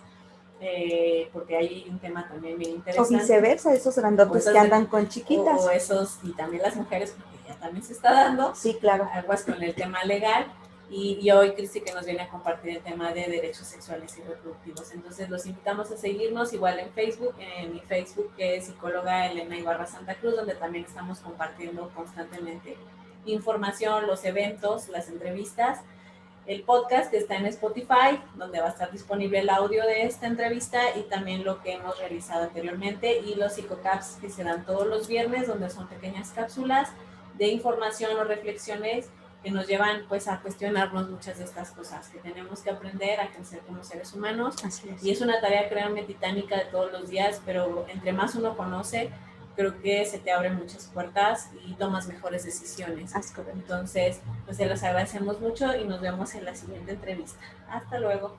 A: porque hay un tema también bien interesante.
B: O viceversa, esos grandotes que andan con chiquitas.
A: O esos, y también las mujeres, porque ya también se está dando.
B: Sí, claro.
A: Aguas con el tema legal. Y hoy Cristi que nos viene a compartir el tema de derechos sexuales y reproductivos. Entonces los invitamos a seguirnos igual en Facebook, en mi Facebook que es psicóloga Elena Ibarra Santa Cruz, donde también estamos compartiendo constantemente información, los eventos, las entrevistas, el podcast que está en Spotify, donde va a estar disponible el audio de esta entrevista y también lo que hemos realizado anteriormente y los psicocaps que se dan todos los viernes, donde son pequeñas cápsulas de información o reflexiones que nos llevan pues a cuestionarnos muchas de estas cosas, que tenemos que aprender a crecer como seres humanos.
B: Así es.
A: Y es una tarea, créanme, titánica de todos los días, pero entre más uno conoce, creo que se te abren muchas puertas y tomas mejores decisiones. Entonces, pues se los agradecemos mucho y nos vemos en la siguiente entrevista. Hasta luego.